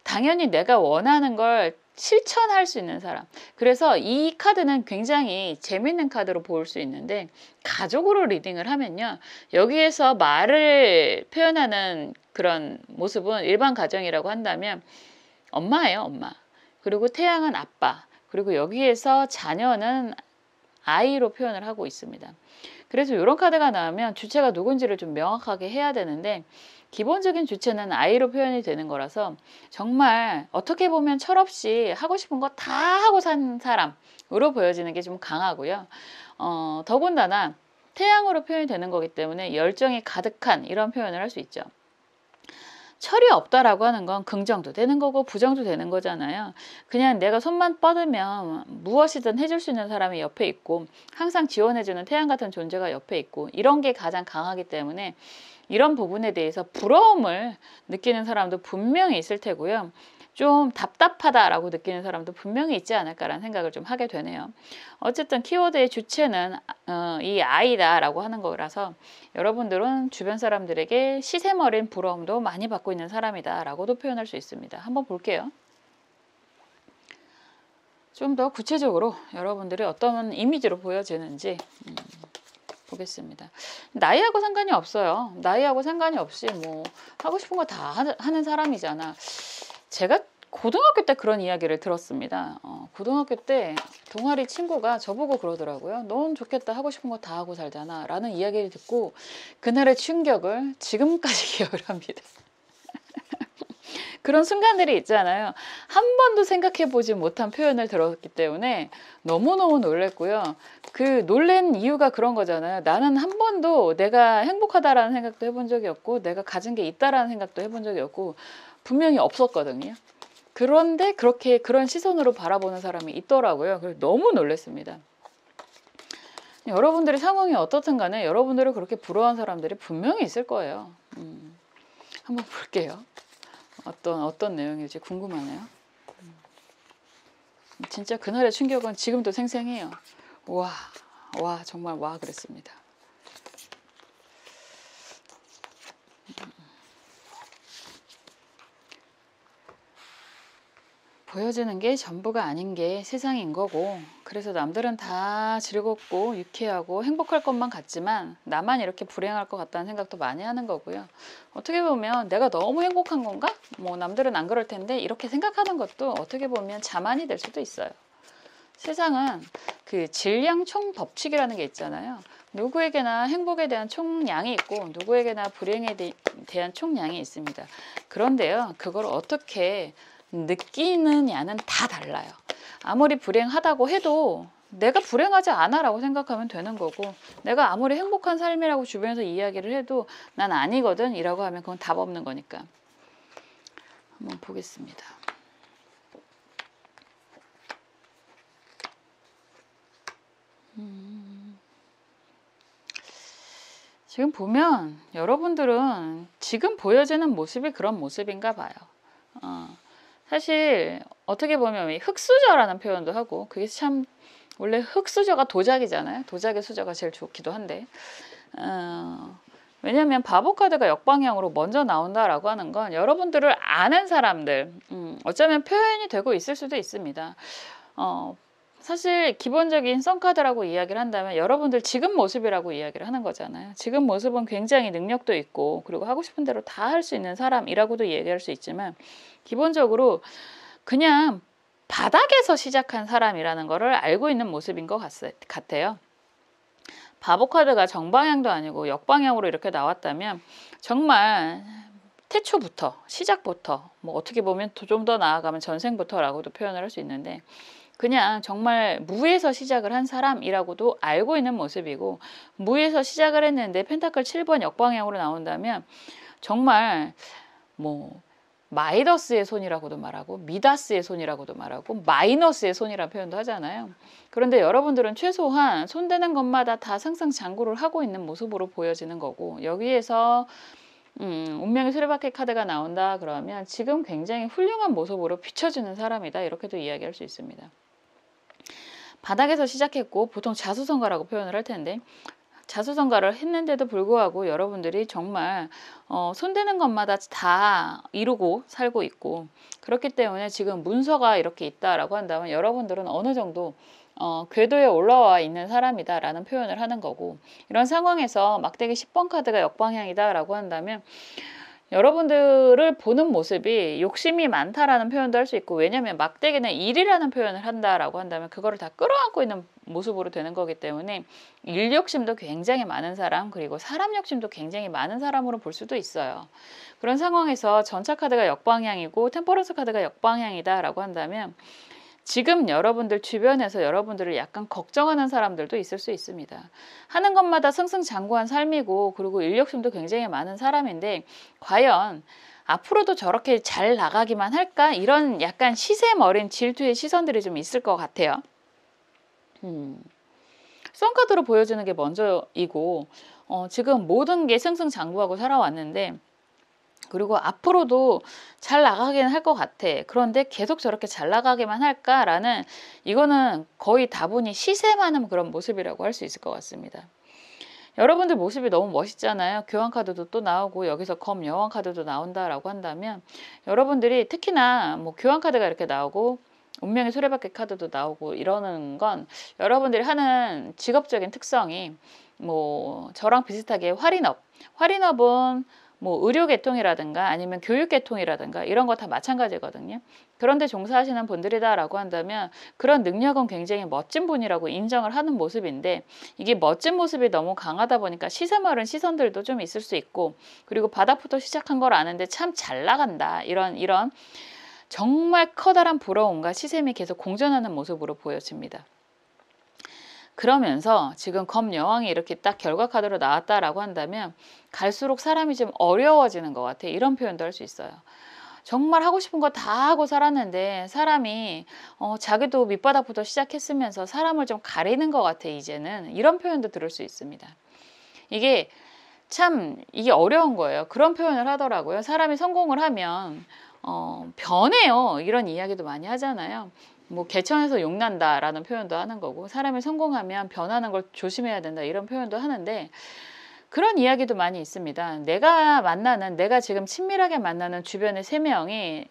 당연히 내가 원하는 걸 실천할 수 있는 사람. 그래서 이 카드는 굉장히 재밌는 카드로 볼 수 있는데, 가족으로 리딩을 하면요, 여기에서 말을 표현하는 그런 모습은 일반 가정이라고 한다면 엄마예요, 엄마. 그리고 태양은 아빠. 그리고 여기에서 자녀는 아이로 표현을 하고 있습니다. 그래서 이런 카드가 나오면 주체가 누군지를 좀 명확하게 해야 되는데, 기본적인 주체는 아이로 표현이 되는 거라서 정말 어떻게 보면 철없이 하고 싶은 거 다 하고 산 사람으로 보여지는 게 좀 강하고요. 더군다나 태양으로 표현이 되는 거기 때문에 열정이 가득한 이런 표현을 할 수 있죠. 철이 없다라고 하는 건 긍정도 되는 거고 부정도 되는 거잖아요. 그냥 내가 손만 뻗으면 무엇이든 해줄 수 있는 사람이 옆에 있고 항상 지원해주는 태양 같은 존재가 옆에 있고 이런 게 가장 강하기 때문에 이런 부분에 대해서 부러움을 느끼는 사람도 분명히 있을 테고요. 좀 답답하다라고 느끼는 사람도 분명히 있지 않을까라는 생각을 좀 하게 되네요. 어쨌든 키워드의 주체는 이 아이다라고 하는 거라서 여러분들은 주변 사람들에게 시샘어린 부러움도 많이 받고 있는 사람이다라고도 표현할 수 있습니다. 한번 볼게요. 좀 더 구체적으로 여러분들이 어떤 이미지로 보여지는지 보겠습니다. 나이하고 상관이 없어요. 나이하고 상관이 없이 뭐 하고 싶은 거 다 하는 사람이잖아. 제가 고등학교 때 그런 이야기를 들었습니다. 고등학교 때 동아리 친구가 저보고 그러더라고요. 넌 좋겠다. 하고 싶은 거 다 하고 살잖아. 라는 이야기를 듣고 그날의 충격을 지금까지 기억을 합니다. 그런 순간들이 있잖아요. 한 번도 생각해보지 못한 표현을 들었기 때문에 너무너무 놀랬고요. 그 놀란 이유가 그런 거잖아요. 나는 한 번도 내가 행복하다라는 생각도 해본 적이 없고 내가 가진 게 있다라는 생각도 해본 적이 없고 분명히 없었거든요. 그런데 그런 시선으로 바라보는 사람이 있더라고요. 그래서 너무 놀랐습니다. 여러분들의 상황이 어떻든 간에 여러분들을 그렇게 부러워한 사람들이 분명히 있을 거예요. 한번 볼게요. 어떤 내용일지 궁금하네요. 진짜 그날의 충격은 지금도 생생해요. 와, 정말 와 그랬습니다. 보여지는 게 전부가 아닌 게 세상인 거고, 그래서 남들은 다 즐겁고 유쾌하고 행복할 것만 같지만 나만 이렇게 불행할 것 같다는 생각도 많이 하는 거고요. 어떻게 보면 내가 너무 행복한 건가? 뭐 남들은 안 그럴 텐데 이렇게 생각하는 것도 어떻게 보면 자만이 될 수도 있어요. 세상은 그 질량 총 법칙이라는 게 있잖아요. 누구에게나 행복에 대한 총량이 있고 누구에게나 불행에 대한 총량이 있습니다. 그런데요, 그걸 어떻게 느끼느냐는 다 달라요. 아무리 불행하다고 해도 내가 불행하지 않아 라고 생각하면 되는 거고, 내가 아무리 행복한 삶이라고 주변에서 이야기를 해도 난 아니거든 이라고 하면 그건 답 없는 거니까. 한번 보겠습니다. 지금 보면 여러분들은 지금 보여지는 모습이 그런 모습인가 봐요. 사실 어떻게 보면 흑수저라는 표현도 하고, 그게 참 원래 흑수저가 도자기잖아요. 도자기 수저가 제일 좋기도 한데, 왜냐하면 바보 카드가 역방향으로 먼저 나온다라고 하는 건 여러분들을 아는 사람들, 어쩌면 표현이 되고 있을 수도 있습니다. 사실 기본적인 썬카드라고 이야기를 한다면 여러분들 지금 모습이라고 이야기를 하는 거잖아요. 지금 모습은 굉장히 능력도 있고, 그리고 하고 싶은 대로 다 할 수 있는 사람이라고도 얘기할 수 있지만, 기본적으로 그냥 바닥에서 시작한 사람이라는 거를 알고 있는 모습인 것 같아요. 바보 카드가 정방향도 아니고 역방향으로 이렇게 나왔다면 정말 태초부터, 시작부터, 뭐 어떻게 보면 좀 더 나아가면 전생부터라고도 표현을 할 수 있는데, 그냥 정말 무에서 시작을 한 사람이라고도 알고 있는 모습이고, 무에서 시작을 했는데 펜타클 7번 역방향으로 나온다면 정말 뭐 마이더스의 손이라고도 말하고, 미다스의 손이라고도 말하고, 마이너스의 손이라는 표현도 하잖아요. 그런데 여러분들은 최소한 손대는 것마다 다 승승장구를 하고 있는 모습으로 보여지는 거고, 여기에서 운명의 수레바퀴 카드가 나온다 그러면 지금 굉장히 훌륭한 모습으로 비춰지는 사람이다, 이렇게도 이야기할 수 있습니다. 바닥에서 시작했고, 보통 자수성가라고 표현을 할 텐데, 자수성가를 했는데도 불구하고 여러분들이 정말 손대는 것마다 다 이루고 살고 있고, 그렇기 때문에 지금 문서가 이렇게 있다라고 한다면 여러분들은 어느 정도 궤도에 올라와 있는 사람이다 라는 표현을 하는 거고, 이런 상황에서 막대기 10번 카드가 역방향이다 라고 한다면 여러분들을 보는 모습이 욕심이 많다라는 표현도 할 수 있고, 왜냐하면 막대기는 일이라는 표현을 한다라고 한다면 그거를 다 끌어안고 있는 모습으로 되는 거기 때문에 일 욕심도 굉장히 많은 사람, 그리고 사람 욕심도 굉장히 많은 사람으로 볼 수도 있어요. 그런 상황에서 전차 카드가 역방향이고 템퍼런스 카드가 역방향이다 라고 한다면 지금 여러분들 주변에서 여러분들을 약간 걱정하는 사람들도 있을 수 있습니다. 하는 것마다 승승장구한 삶이고, 그리고 인력심도 굉장히 많은 사람인데 과연 앞으로도 저렇게 잘 나가기만 할까? 이런 약간 시샘 어린 질투의 시선들이 좀 있을 것 같아요. 썬카드로 보여주는 게 먼저이고, 지금 모든 게 승승장구하고 살아왔는데, 그리고 앞으로도 잘 나가긴 할 것 같아. 그런데 계속 저렇게 잘 나가기만 할까라는, 이거는 거의 다분히 시샘하는 그런 모습이라고 할 수 있을 것 같습니다. 여러분들 모습이 너무 멋있잖아요. 교환 카드도 또 나오고 여기서 검 여왕 카드도 나온다라고 한다면 여러분들이 특히나 뭐 교환 카드가 이렇게 나오고 운명의 수레바퀴 카드도 나오고 이러는 건 여러분들이 하는 직업적인 특성이 뭐 저랑 비슷하게 활인업은 뭐 의료계통이라든가 아니면 교육계통이라든가 이런 거 다 마찬가지거든요. 그런데 종사하시는 분들이다라고 한다면 그런 능력은 굉장히 멋진 분이라고 인정을 하는 모습인데, 이게 멋진 모습이 너무 강하다 보니까 시샘어른 시선들도 좀 있을 수 있고, 그리고 바닥부터 시작한 걸 아는데 참 잘 나간다, 이런 정말 커다란 부러움과 시샘이 계속 공존하는 모습으로 보여집니다. 그러면서 지금 검 여왕이 이렇게 딱 결과 카드로 나왔다라고 한다면 갈수록 사람이 좀 어려워지는 것 같아, 이런 표현도 할 수 있어요. 정말 하고 싶은 거 다 하고 살았는데 사람이 자기도 밑바닥부터 시작했으면서 사람을 좀 가리는 것 같아 이제는, 이런 표현도 들을 수 있습니다. 이게 참 이게 어려운 거예요. 그런 표현을 하더라고요. 사람이 성공을 하면 변해요, 이런 이야기도 많이 하잖아요. 뭐 개천에서 용난다라는 표현도 하는 거고, 사람이 성공하면 변하는 걸 조심해야 된다, 이런 표현도 하는데, 그런 이야기도 많이 있습니다. 내가 지금 친밀하게 만나는 주변의 3명이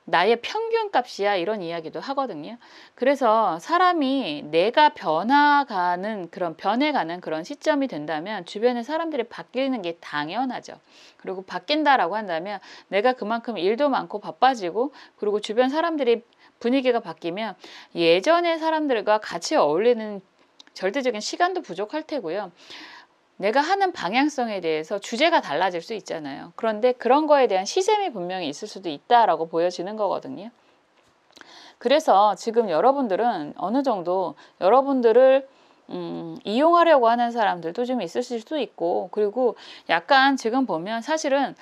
나의 평균값이야, 이런 이야기도 하거든요. 그래서 사람이 내가 변해가는 그런 시점이 된다면 주변의 사람들이 바뀌는 게 당연하죠. 그리고 바뀐다라고 한다면 내가 그만큼 일도 많고 바빠지고, 그리고 주변 사람들이 분위기가 바뀌면 예전의 사람들과 같이 어울리는 절대적인 시간도 부족할 테고요. 내가 하는 방향성에 대해서 주제가 달라질 수 있잖아요. 그런데 그런 거에 대한 시샘이 분명히 있을 수도 있다라고 보여지는 거거든요. 그래서 지금 여러분들은 어느 정도 여러분들을 이용하려고 하는 사람들도 좀 있으실 수도 있고, 그리고 약간 지금 보면 사실은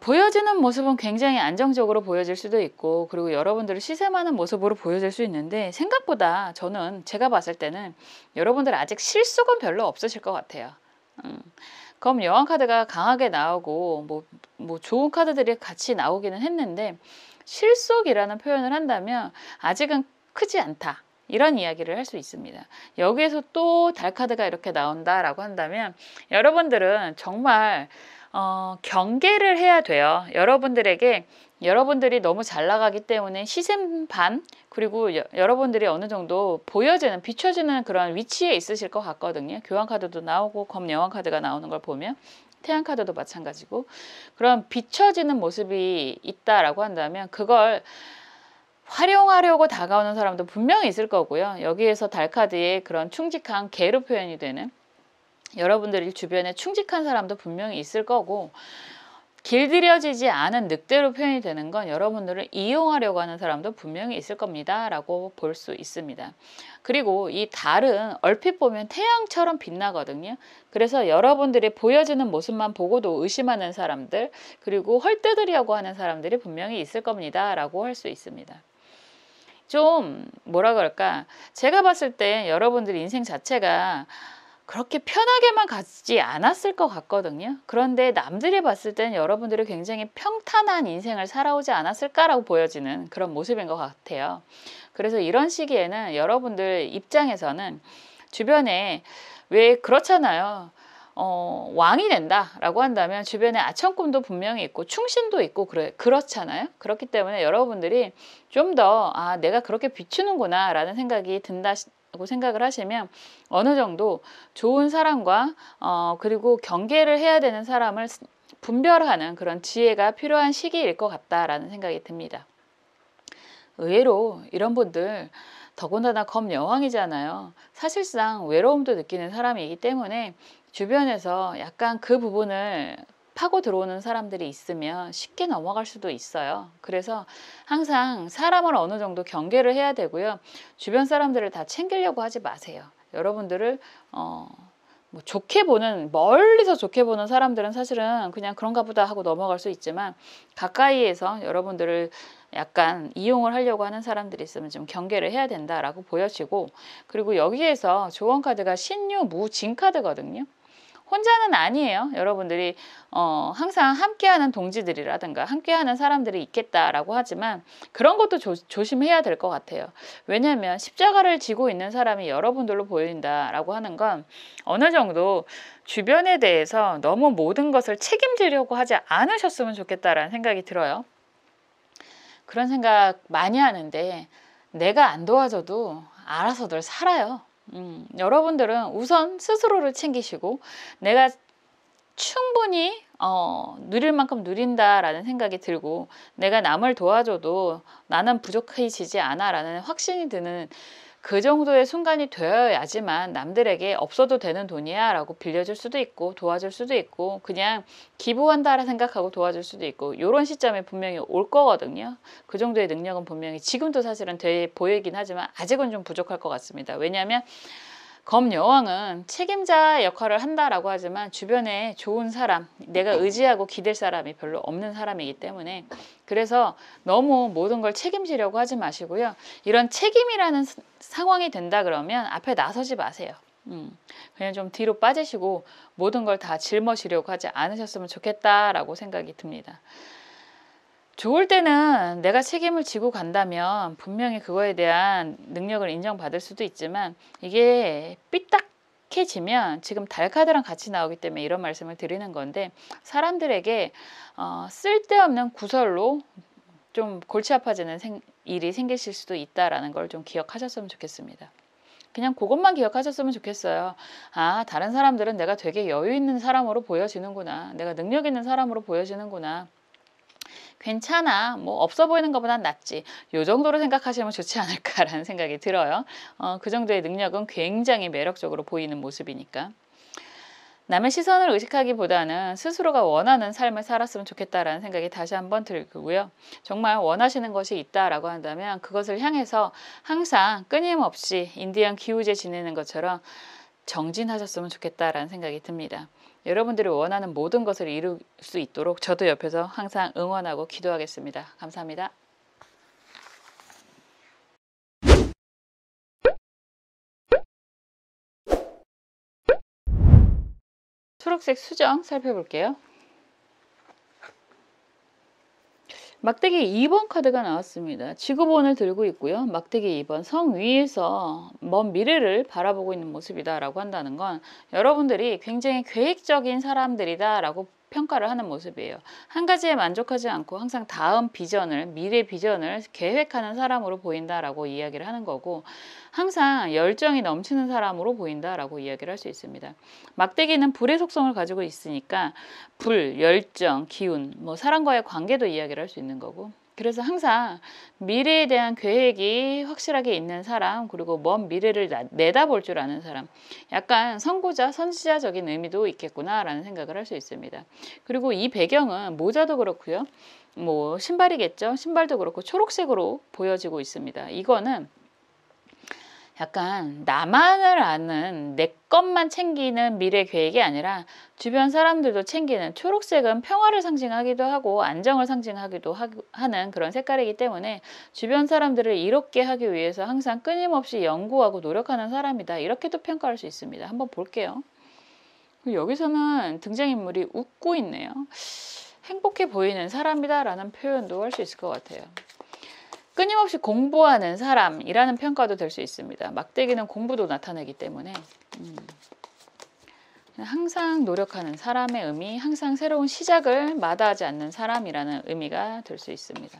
보여지는 모습은 굉장히 안정적으로 보여질 수도 있고, 그리고 여러분들을 시샘하는 모습으로 보여질 수 있는데, 생각보다 제가 봤을 때는 여러분들 아직 실속은 별로 없으실 것 같아요. 검 여왕 카드가 강하게 나오고 뭐 좋은 카드들이 같이 나오기는 했는데, 실속이라는 표현을 한다면 아직은 크지 않다. 이런 이야기를 할 수 있습니다. 여기에서 또 달 카드가 이렇게 나온다라고 한다면 여러분들은 정말 경계를 해야 돼요. 여러분들이 너무 잘 나가기 때문에 시샘반 그리고 여러분들이 어느 정도 보여지는 비춰지는 그런 위치에 있으실 것 같거든요. 교황 카드도 나오고 검 여왕 카드가 나오는 걸 보면 태양 카드도 마찬가지고 그런 비춰지는 모습이 있다라고 한다면 그걸 활용하려고 다가오는 사람도 분명히 있을 거고요. 여기에서 달 카드의 그런 충직한 개로 표현이 되는 여러분들이 주변에 충직한 사람도 분명히 있을 거고 길들여지지 않은 늑대로 표현이 되는 건 여러분들을 이용하려고 하는 사람도 분명히 있을 겁니다 라고 볼 수 있습니다. 그리고 이 달은 얼핏 보면 태양처럼 빛나거든요. 그래서 여러분들이 보여지는 모습만 보고도 의심하는 사람들 그리고 헐뜯으려고 하는 사람들이 분명히 있을 겁니다 라고 할 수 있습니다. 좀 뭐라 그럴까 제가 봤을 때 여러분들 인생 자체가 그렇게 편하게만 가지 않았을 것 같거든요. 그런데 남들이 봤을 때는 여러분들이 굉장히 평탄한 인생을 살아오지 않았을까라고 보여지는 그런 모습인 것 같아요. 그래서 이런 시기에는 여러분들 입장에서는 주변에 왜 그렇잖아요. 왕이 된다라고 한다면 주변에 아첨꾼도 분명히 있고 충신도 있고 그렇잖아요. 그렇기 때문에 여러분들이 좀 더 내가 그렇게 비추는구나 라는 생각이 든다고 생각을 하시면 어느 정도 좋은 사람과 그리고 경계를 해야 되는 사람을 분별하는 그런 지혜가 필요한 시기일 것 같다라는 생각이 듭니다. 의외로 이런 분들 더군다나 검 여왕이잖아요. 사실상 외로움도 느끼는 사람이기 때문에 주변에서 약간 그 부분을 파고 들어오는 사람들이 있으면 쉽게 넘어갈 수도 있어요. 그래서 항상 사람을 어느 정도 경계를 해야 되고요. 주변 사람들을 다 챙기려고 하지 마세요. 여러분들을 뭐 멀리서 좋게 보는 사람들은 사실은 그냥 그런가 보다 하고 넘어갈 수 있지만 가까이에서 여러분들을 약간 이용을 하려고 하는 사람들이 있으면 좀 경계를 해야 된다라고 보여지고 그리고 여기에서 조언 카드가 신유, 무, 진 카드거든요. 혼자는 아니에요. 여러분들이 항상 함께하는 동지들이라든가 함께하는 사람들이 있겠다라고 하지만 그런 것도 조심해야 될 것 같아요. 왜냐하면 십자가를 지고 있는 사람이 여러분들로 보인다라고 하는 건 어느 정도 주변에 대해서 너무 모든 것을 책임지려고 하지 않으셨으면 좋겠다라는 생각이 들어요. 그런 생각 많이 하는데 내가 안 도와줘도 알아서들 살아요. 여러분들은 우선 스스로를 챙기시고 내가 충분히 누릴 만큼 누린다라는 생각이 들고 내가 남을 도와줘도 나는 부족해지지 않아 라는 확신이 드는 그 정도의 순간이 되어야지만 남들에게 없어도 되는 돈이야 라고 빌려줄 수도 있고 도와줄 수도 있고 그냥 기부한다라 생각하고 도와줄 수도 있고 이런 시점에 분명히 올 거거든요. 그 정도의 능력은 분명히 지금도 사실은 돼 보이긴 하지만 아직은 좀 부족할 것 같습니다. 왜냐하면 검 여왕은 책임자 역할을 한다라고 하지만 주변에 좋은 사람, 내가 의지하고 기댈 사람이 별로 없는 사람이기 때문에 그래서 너무 모든 걸 책임지려고 하지 마시고요. 이런 책임이라는 상황이 된다 그러면 앞에 나서지 마세요. 그냥 좀 뒤로 빠지시고 모든 걸 다 짊어지려고 하지 않으셨으면 좋겠다라고 생각이 듭니다. 좋을 때는 내가 책임을 지고 간다면 분명히 그거에 대한 능력을 인정받을 수도 있지만 이게 삐딱해지면 지금 달 카드랑 같이 나오기 때문에 이런 말씀을 드리는 건데 사람들에게 쓸데없는 구설로 좀 골치 아파지는 일이 생기실 수도 있다라는 걸 좀 기억하셨으면 좋겠습니다. 그냥 그것만 기억하셨으면 좋겠어요. 다른 사람들은 내가 되게 여유 있는 사람으로 보여지는구나. 내가 능력 있는 사람으로 보여지는구나. 괜찮아. 뭐 없어 보이는 것보단 낫지. 요 정도로 생각하시면 좋지 않을까라는 생각이 들어요. 그 정도의 능력은 굉장히 매력적으로 보이는 모습이니까. 남의 시선을 의식하기보다는 스스로가 원하는 삶을 살았으면 좋겠다라는 생각이 다시 한번 들고요. 정말 원하시는 것이 있다라고 한다면 그것을 향해서 항상 끊임없이 인디언 기우제 지내는 것처럼 정진하셨으면 좋겠다라는 생각이 듭니다. 여러분들이 원하는 모든 것을 이룰 수 있도록 저도 옆에서 항상 응원하고 기도하겠습니다. 감사합니다. 초록색 수정 살펴볼게요. 막대기 2번 카드가 나왔습니다. 직업운을 들고 있고요. 막대기 2번 성 위에서 먼 미래를 바라보고 있는 모습이다 라고 한다는 건 여러분들이 굉장히 계획적인 사람들이다 라고 평가를 하는 모습이에요. 한 가지에 만족하지 않고 항상 다음 비전을, 미래 비전을 계획하는 사람으로 보인다라고 이야기를 하는 거고, 항상 열정이 넘치는 사람으로 보인다라고 이야기를 할 수 있습니다. 막대기는 불의 속성을 가지고 있으니까 불, 열정, 기운, 뭐 사람과의 관계도 이야기를 할 수 있는 거고, 그래서 항상 미래에 대한 계획이 확실하게 있는 사람, 그리고 먼 미래를 내다볼 줄 아는 사람, 약간 선구자, 선지자적인 의미도 있겠구나라는 생각을 할 수 있습니다. 그리고 이 배경은 모자도 그렇고요. 뭐 신발이겠죠. 신발도 그렇고 초록색으로 보여지고 있습니다. 이거는 약간 나만을 아는 내 것만 챙기는 미래 계획이 아니라 주변 사람들도 챙기는, 초록색은 평화를 상징하기도 하고 안정을 상징하기도 하는 그런 색깔이기 때문에 주변 사람들을 이롭게 하기 위해서 항상 끊임없이 연구하고 노력하는 사람이다, 이렇게도 평가할 수 있습니다. 한번 볼게요. 여기서는 등장인물이 웃고 있네요. 행복해 보이는 사람이다 라는 표현도 할 수 있을 것 같아요. 끊임없이 공부하는 사람이라는 평가도 될 수 있습니다. 막대기는 공부도 나타내기 때문에 항상 노력하는 사람의 의미, 항상 새로운 시작을 마다하지 않는 사람이라는 의미가 될 수 있습니다.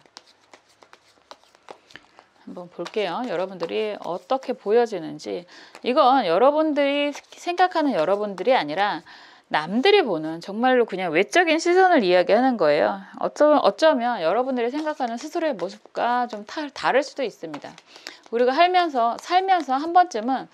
한번 볼게요. 여러분들이 어떻게 보여지는지. 이건 여러분들이 생각하는 여러분들이 아니라 남들이 보는, 정말로 그냥 외적인 시선을 이야기하는 거예요. 어쩌면 여러분들이 생각하는 스스로의 모습과 좀 다를 수도 있습니다. 우리가 살면서 한 번쯤은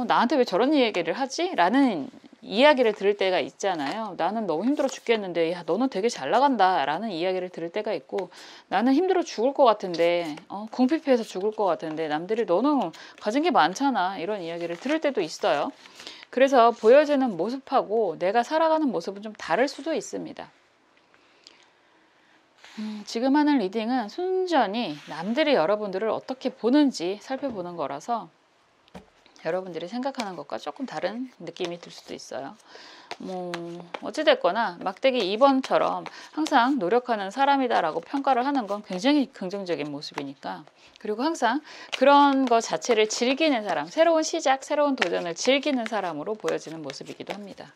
나한테 왜 저런 얘기를 하지? 라는 이야기를 들을 때가 있잖아요. 나는 너무 힘들어 죽겠는데 야, 너는 되게 잘 나간다 라는 이야기를 들을 때가 있고, 나는 힘들어 죽을 것 같은데 궁핍해서 죽을 것 같은데 남들이 너는 가진 게 많잖아, 이런 이야기를 들을 때도 있어요. 그래서 보여지는 모습하고 내가 살아가는 모습은 좀 다를 수도 있습니다. 지금 하는 리딩은 순전히 남들이 여러분들을 어떻게 보는지 살펴보는 거라서 여러분들이 생각하는 것과 조금 다른 느낌이 들 수도 있어요. 어찌됐거나 막대기 2번처럼 항상 노력하는 사람이다라고 평가를 하는 건 굉장히 긍정적인 모습이니까, 그리고 항상 그런 것 자체를 즐기는 사람, 새로운 시작, 새로운 도전을 즐기는 사람으로 보여지는 모습이기도 합니다.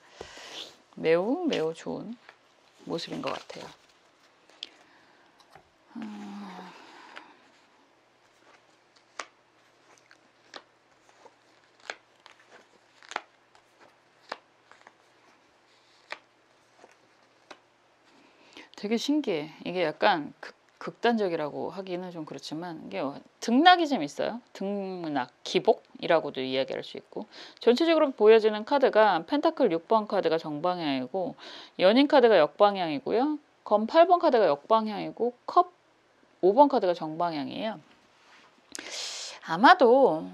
매우 매우 좋은 모습인 것 같아요. 되게 신기해. 이게 약간 극단적이라고 하기는 좀 그렇지만 이게 등락이 좀 있어요. 등락, 기복이라고도 이야기할 수 있고, 전체적으로 보여지는 카드가 펜타클 6번 카드가 정방향이고, 연인 카드가 역방향이고요. 검 8번 카드가 역방향이고, 컵 5번 카드가 정방향이에요. 아마도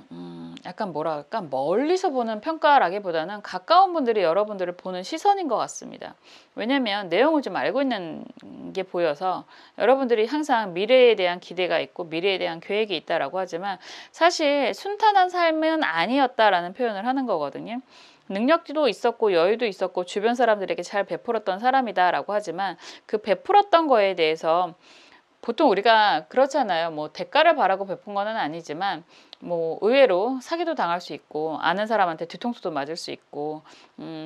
약간 뭐랄까 멀리서 보는 평가라기보다는 가까운 분들이 여러분들을 보는 시선인 것 같습니다. 왜냐면 내용을 좀 알고 있는 게 보여서 여러분들이 항상 미래에 대한 기대가 있고 미래에 대한 계획이 있다라고 하지만 사실 순탄한 삶은 아니었다라는 표현을 하는 거거든요. 능력도 있었고 여유도 있었고 주변 사람들에게 잘 베풀었던 사람이다라고 하지만 그 베풀었던 거에 대해서 보통 우리가 그렇잖아요. 뭐 대가를 바라고 베푼 건 아니지만 뭐 의외로 사기도 당할 수 있고, 아는 사람한테 뒤통수도 맞을 수 있고,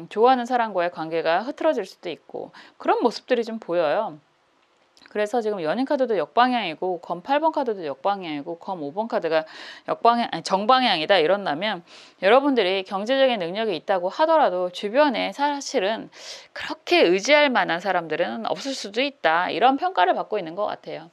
좋아하는 사람과의 관계가 흐트러질 수도 있고, 그런 모습들이 좀 보여요. 그래서 지금 연인 카드도 역방향이고 검 8번 카드도 역방향이고 검 5번 카드가 정방향이다 이런다면, 여러분들이 경제적인 능력이 있다고 하더라도 주변에 사실은 그렇게 의지할 만한 사람들은 없을 수도 있다, 이런 평가를 받고 있는 것 같아요.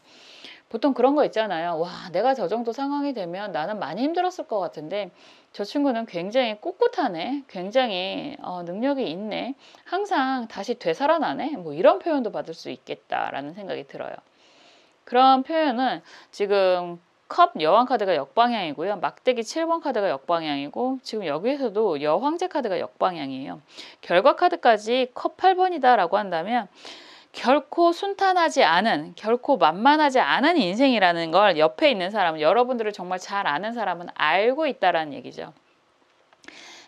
보통 그런 거 있잖아요. 와, 내가 저 정도 상황이 되면 나는 많이 힘들었을 것 같은데 저 친구는 굉장히 꿋꿋하네, 굉장히 능력이 있네, 항상 다시 되살아나네, 뭐 이런 표현도 받을 수 있겠다라는 생각이 들어요. 그런 표현은 지금 컵 여왕 카드가 역방향이고요. 막대기 7번 카드가 역방향이고, 지금 여기에서도 여황제 카드가 역방향이에요. 결과 카드까지 컵 8번이다 라고 한다면 결코 순탄하지 않은, 결코 만만하지 않은 인생이라는 걸 옆에 있는 사람은, 여러분들을 정말 잘 아는 사람은 알고 있다라는 얘기죠.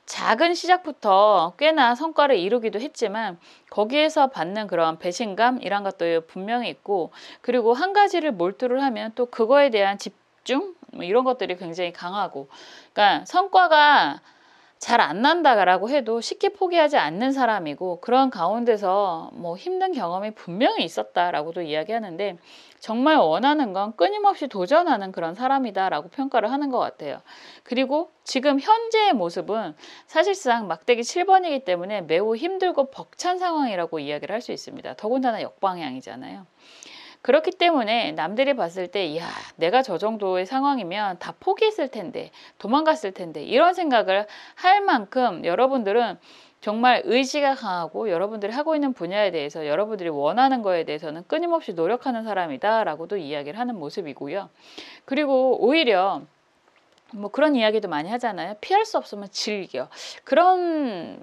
작은 시작부터 꽤나 성과를 이루기도 했지만 거기에서 받는 그런 배신감 이런 것도 분명히 있고, 그리고 한 가지를 몰두를 하면 또 그거에 대한 집중 뭐 이런 것들이 굉장히 강하고, 그러니까 성과가 잘 안 난다라고 해도 쉽게 포기하지 않는 사람이고, 그런 가운데서 뭐 힘든 경험이 분명히 있었다라고도 이야기하는데, 정말 원하는 건 끊임없이 도전하는 그런 사람이다라고 평가를 하는 것 같아요. 그리고 지금 현재의 모습은 사실상 막대기 7번이기 때문에 매우 힘들고 벅찬 상황이라고 이야기를 할 수 있습니다. 더군다나 역방향이잖아요. 그렇기 때문에 남들이 봤을 때, 야, 내가 저 정도의 상황이면 다 포기했을 텐데, 도망갔을 텐데, 이런 생각을 할 만큼 여러분들은 정말 의지가 강하고, 여러분들이 하고 있는 분야에 대해서, 여러분들이 원하는 거에 대해서는 끊임없이 노력하는 사람이다 라고도 이야기를 하는 모습이고요. 그리고 오히려 뭐 그런 이야기도 많이 하잖아요. 피할 수 없으면 즐겨. 그런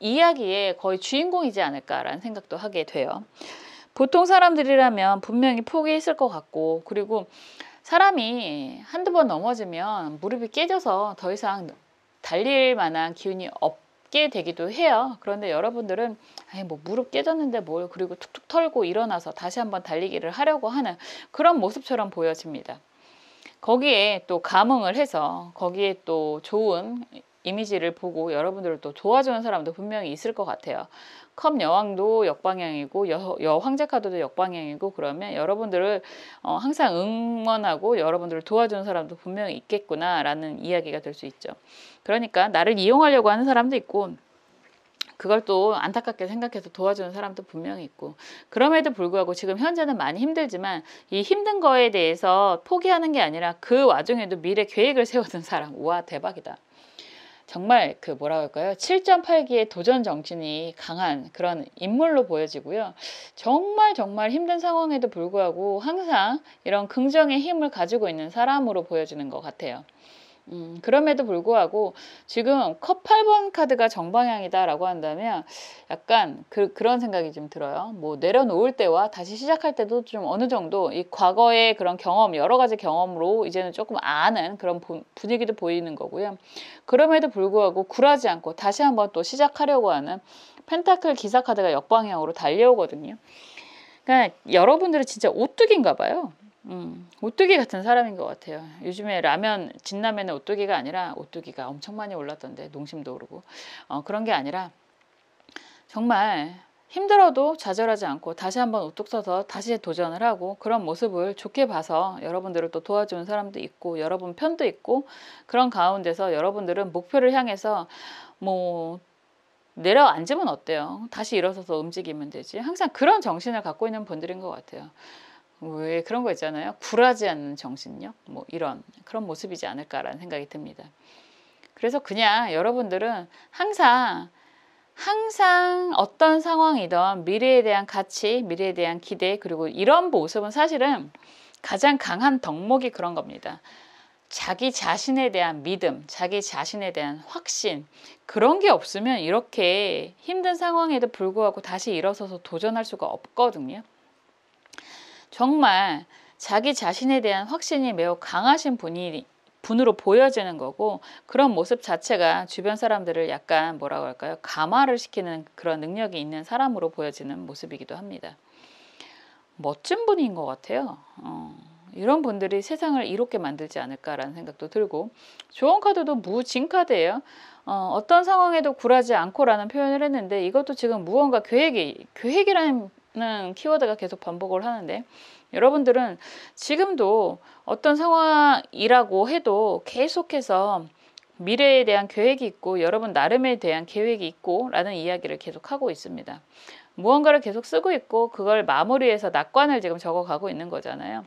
이야기의 거의 주인공이지 않을까라는 생각도 하게 돼요. 보통 사람들이라면 분명히 포기했을 것 같고, 그리고 사람이 한두 번 넘어지면 무릎이 깨져서 더 이상 달릴 만한 기운이 없게 되기도 해요. 그런데 여러분들은 뭐 무릎 깨졌는데 뭘, 그리고 툭툭 털고 일어나서 다시 한번 달리기를 하려고 하는 그런 모습처럼 보여집니다. 거기에 또 감흥을 해서 거기에 또 좋은 이미지를 보고 여러분들을 또 도와주는 사람도 분명히 있을 것 같아요. 컵 여왕도 역방향이고 여황제 카드도 역방향이고, 그러면 여러분들을 항상 응원하고 여러분들을 도와주는 사람도 분명히 있겠구나라는 이야기가 될 수 있죠. 그러니까 나를 이용하려고 하는 사람도 있고, 그걸 또 안타깝게 생각해서 도와주는 사람도 분명히 있고, 그럼에도 불구하고 지금 현재는 많이 힘들지만 이 힘든 거에 대해서 포기하는 게 아니라 그 와중에도 미래 계획을 세우는 사람, 우와 대박이다. 정말 그 뭐라고 할까요? 7.8기의 도전 정신이 강한 그런 인물로 보여지고요. 정말 힘든 상황에도 불구하고 항상 이런 긍정의 힘을 가지고 있는 사람으로 보여지는 것 같아요. 그럼에도 불구하고 지금 컵 8번 카드가 정방향이다라고 한다면 약간 그런 생각이 좀 들어요. 뭐 내려놓을 때와 다시 시작할 때도 좀 어느 정도 이 과거의 그런 경험, 여러 가지 경험으로 이제는 조금 아는 그런 분위기도 보이는 거고요. 그럼에도 불구하고 굴하지 않고 다시 한번 또 시작하려고 하는 펜타클 기사 카드가 역방향으로 달려오거든요. 그러니까 여러분들은 진짜 오뚜기인가 봐요. 오뚜기 같은 사람인 것 같아요. 요즘에 진라면의 오뚜기가 아니라, 오뚜기가 엄청 많이 올랐던데 농심도 오르고, 그런 게 아니라 정말 힘들어도 좌절하지 않고 다시 한번 우뚝 서서 다시 도전을 하고, 그런 모습을 좋게 봐서 여러분들을 또 도와주는 사람도 있고 여러분 편도 있고, 그런 가운데서 여러분들은 목표를 향해서 뭐 내려앉으면 어때요? 다시 일어서서 움직이면 되지. 항상 그런 정신을 갖고 있는 분들인 것 같아요. 왜 그런 거 있잖아요. 굴하지 않는 정신력, 뭐 이런 그런 모습이지 않을까라는 생각이 듭니다. 그래서 그냥 여러분들은 항상 어떤 상황이든 미래에 대한 가치, 미래에 대한 기대, 그리고 이런 모습은 사실은 가장 강한 덕목이 그런 겁니다. 자기 자신에 대한 믿음, 자기 자신에 대한 확신, 그런 게 없으면 이렇게 힘든 상황에도 불구하고 다시 일어서서 도전할 수가 없거든요. 정말 자기 자신에 대한 확신이 매우 강하신 분으로 보여지는 거고, 그런 모습 자체가 주변 사람들을 약간 뭐라고 할까요? 감화를 시키는 그런 능력이 있는 사람으로 보여지는 모습이기도 합니다. 멋진 분인 것 같아요. 이런 분들이 세상을 이롭게 만들지 않을까라는 생각도 들고, 조언 카드도 무진 카드예요. 어떤 상황에도 굴하지 않고라는 표현을 했는데, 이것도 지금 무언가 계획이라는 키워드가 계속 반복을 하는데, 여러분들은 지금도 어떤 상황이라고 해도 계속해서 미래에 대한 계획이 있고 여러분 나름에 대한 계획이 있고 라는 이야기를 계속 하고 있습니다. 무언가를 계속 쓰고 있고 그걸 마무리해서 낙관을 지금 적어가고 있는 거잖아요.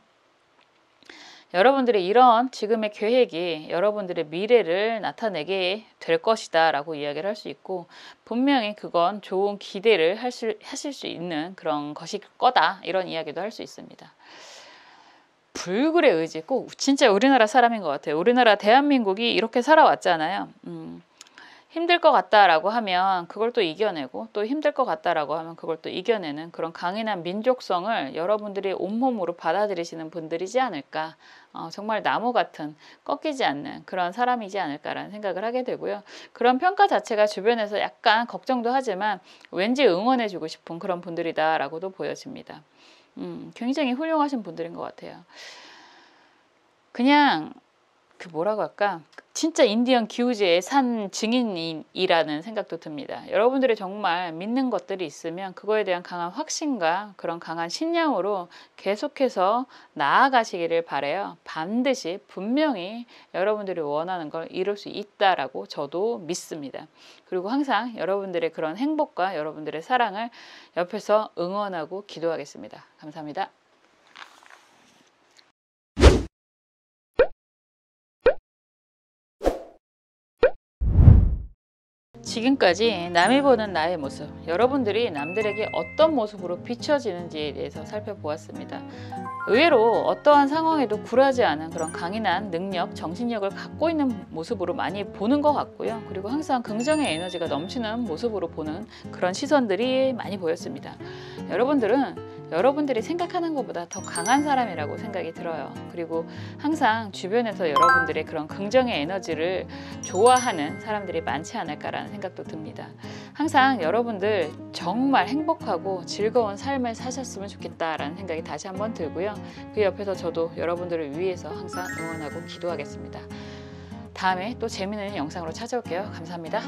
여러분들의 이런 지금의 계획이 여러분들의 미래를 나타내게 될 것이다 라고 이야기를 할 수 있고, 분명히 그건 좋은 기대를 하실 수 있는 그런 것일 거다, 이런 이야기도 할 수 있습니다. 불굴의 의지, 꼭 진짜 우리나라 사람인 것 같아요. 우리나라 대한민국이 이렇게 살아왔잖아요. 힘들 것 같다라고 하면 그걸 또 이겨내고, 또 힘들 것 같다라고 하면 그걸 또 이겨내는 그런 강인한 민족성을 여러분들이 온몸으로 받아들이시는 분들이지 않을까. 정말 나무 같은 꺾이지 않는 그런 사람이지 않을까라는 생각을 하게 되고요. 그런 평가 자체가 주변에서 약간 걱정도 하지만 왠지 응원해주고 싶은 그런 분들이다라고도 보여집니다. 굉장히 훌륭하신 분들인 것 같아요. 그냥 그 뭐라고 할까, 진짜 인디언 기우제의 산 증인이라는 생각도 듭니다. 여러분들이 정말 믿는 것들이 있으면 그거에 대한 강한 확신과 그런 강한 신념으로 계속해서 나아가시기를 바라요. 반드시 분명히 여러분들이 원하는 걸 이룰 수 있다라고 저도 믿습니다. 그리고 항상 여러분들의 그런 행복과 여러분들의 사랑을 옆에서 응원하고 기도하겠습니다. 감사합니다. 지금까지 남이 보는 나의 모습, 여러분들이 남들에게 어떤 모습으로 비춰지는지에 대해서 살펴보았습니다. 의외로 어떠한 상황에도 굴하지 않은 그런 강인한 능력, 정신력을 갖고 있는 모습으로 많이 보는 것 같고요. 그리고 항상 긍정의 에너지가 넘치는 모습으로 보는 그런 시선들이 많이 보였습니다. 여러분들이 생각하는 것보다 더 강한 사람이라고 생각이 들어요. 그리고 항상 주변에서 여러분들의 그런 긍정의 에너지를 좋아하는 사람들이 많지 않을까라는 생각도 듭니다. 항상 여러분들 정말 행복하고 즐거운 삶을 사셨으면 좋겠다라는 생각이 다시 한번 들고요. 그 옆에서 저도 여러분들을 위해서 항상 응원하고 기도하겠습니다. 다음에 또 재미있는 영상으로 찾아올게요. 감사합니다.